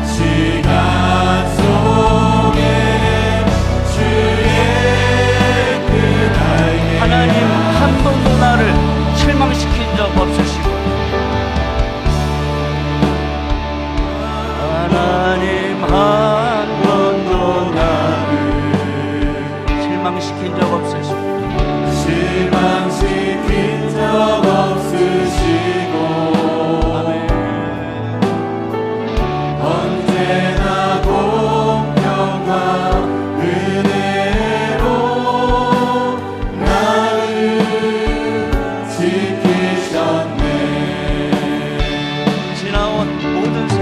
시간 속에 주의 뜻 알게. 하나님 한 번도 나를 실망시킨 적 없으시고, 하나님 한 번도 나를 실망시킨 적 없으시고, 실망시킨 적 없으시고 언제나 공평과 은혜로 나를 지키셨네. 지나온 모든 세월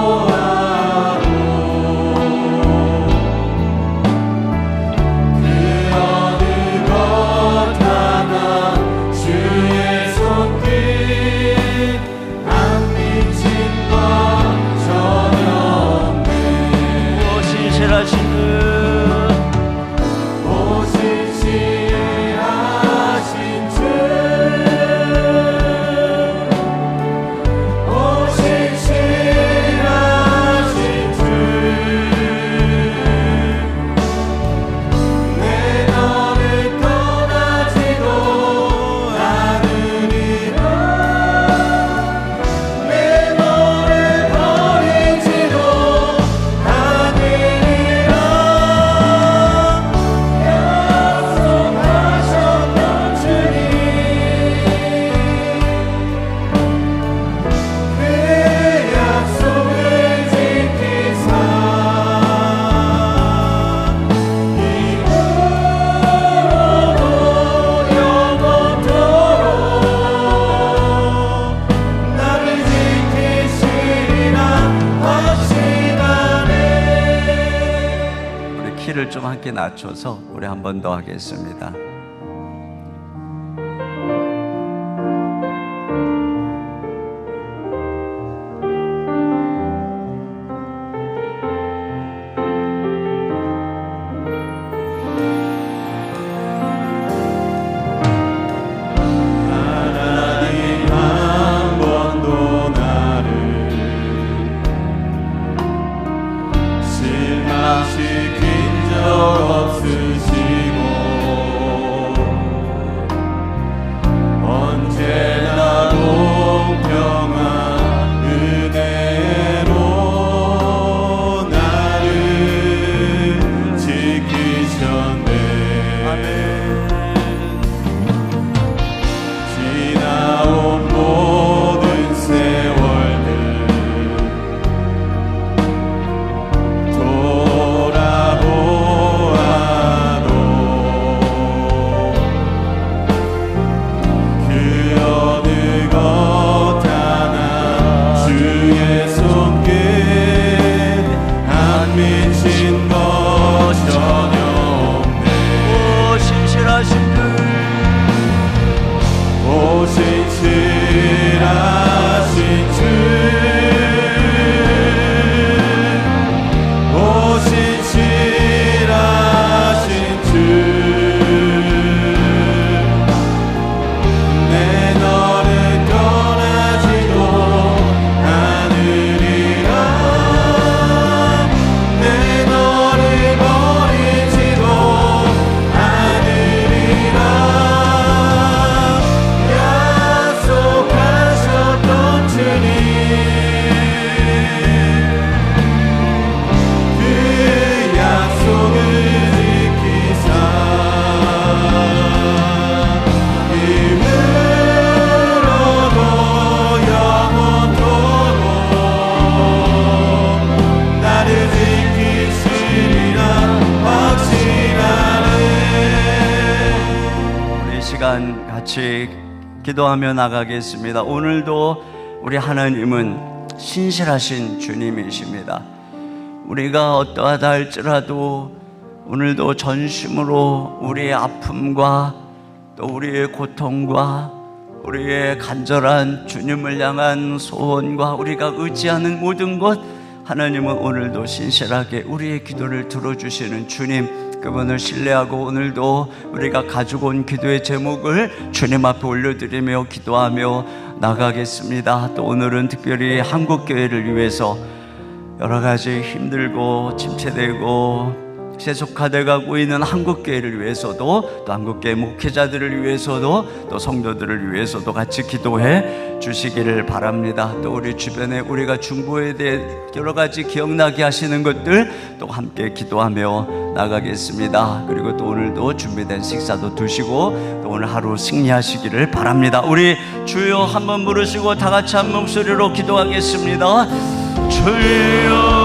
돌아보아도 그 어느 것 하나 주의 손길 안 미친 것 전혀 없네. 신실하신 키를 좀 함께 낮춰서 우리 한 번 더 하겠습니다. 실망시킨 적 없으시 시간 같이 기도하며 나가겠습니다. 오늘도 우리 하나님은 신실하신 주님이십니다. 우리가 어떠하다 할지라도 오늘도 전심으로 우리의 아픔과 또 우리의 고통과 우리의 간절한 주님을 향한 소원과 우리가 의지하는 모든 것, 하나님은 오늘도 신실하게 우리의 기도를 들어주시는 주님, 그분을 신뢰하고 오늘도 우리가 가지고 온 기도의 제목을 주님 앞에 올려드리며 기도하며 나가겠습니다. 또 오늘은 특별히 한국교회를 위해서 여러 가지 힘들고 침체되고 세속화돼 가고 있는 한국교회를 위해서도, 또 한국교회 목회자들을 위해서도, 또 성도들을 위해서도 같이 기도해 주시기를 바랍니다. 또 우리 주변에 우리가 중보에 대해 여러 가지 기억나게 하시는 것들 또 함께 기도하며 나가겠습니다. 그리고 또 오늘도 준비된 식사도 드시고 또 오늘 하루 승리하시기를 바랍니다. 우리 주여 한번 부르시고 다 같이 한 목소리로 기도하겠습니다. 주여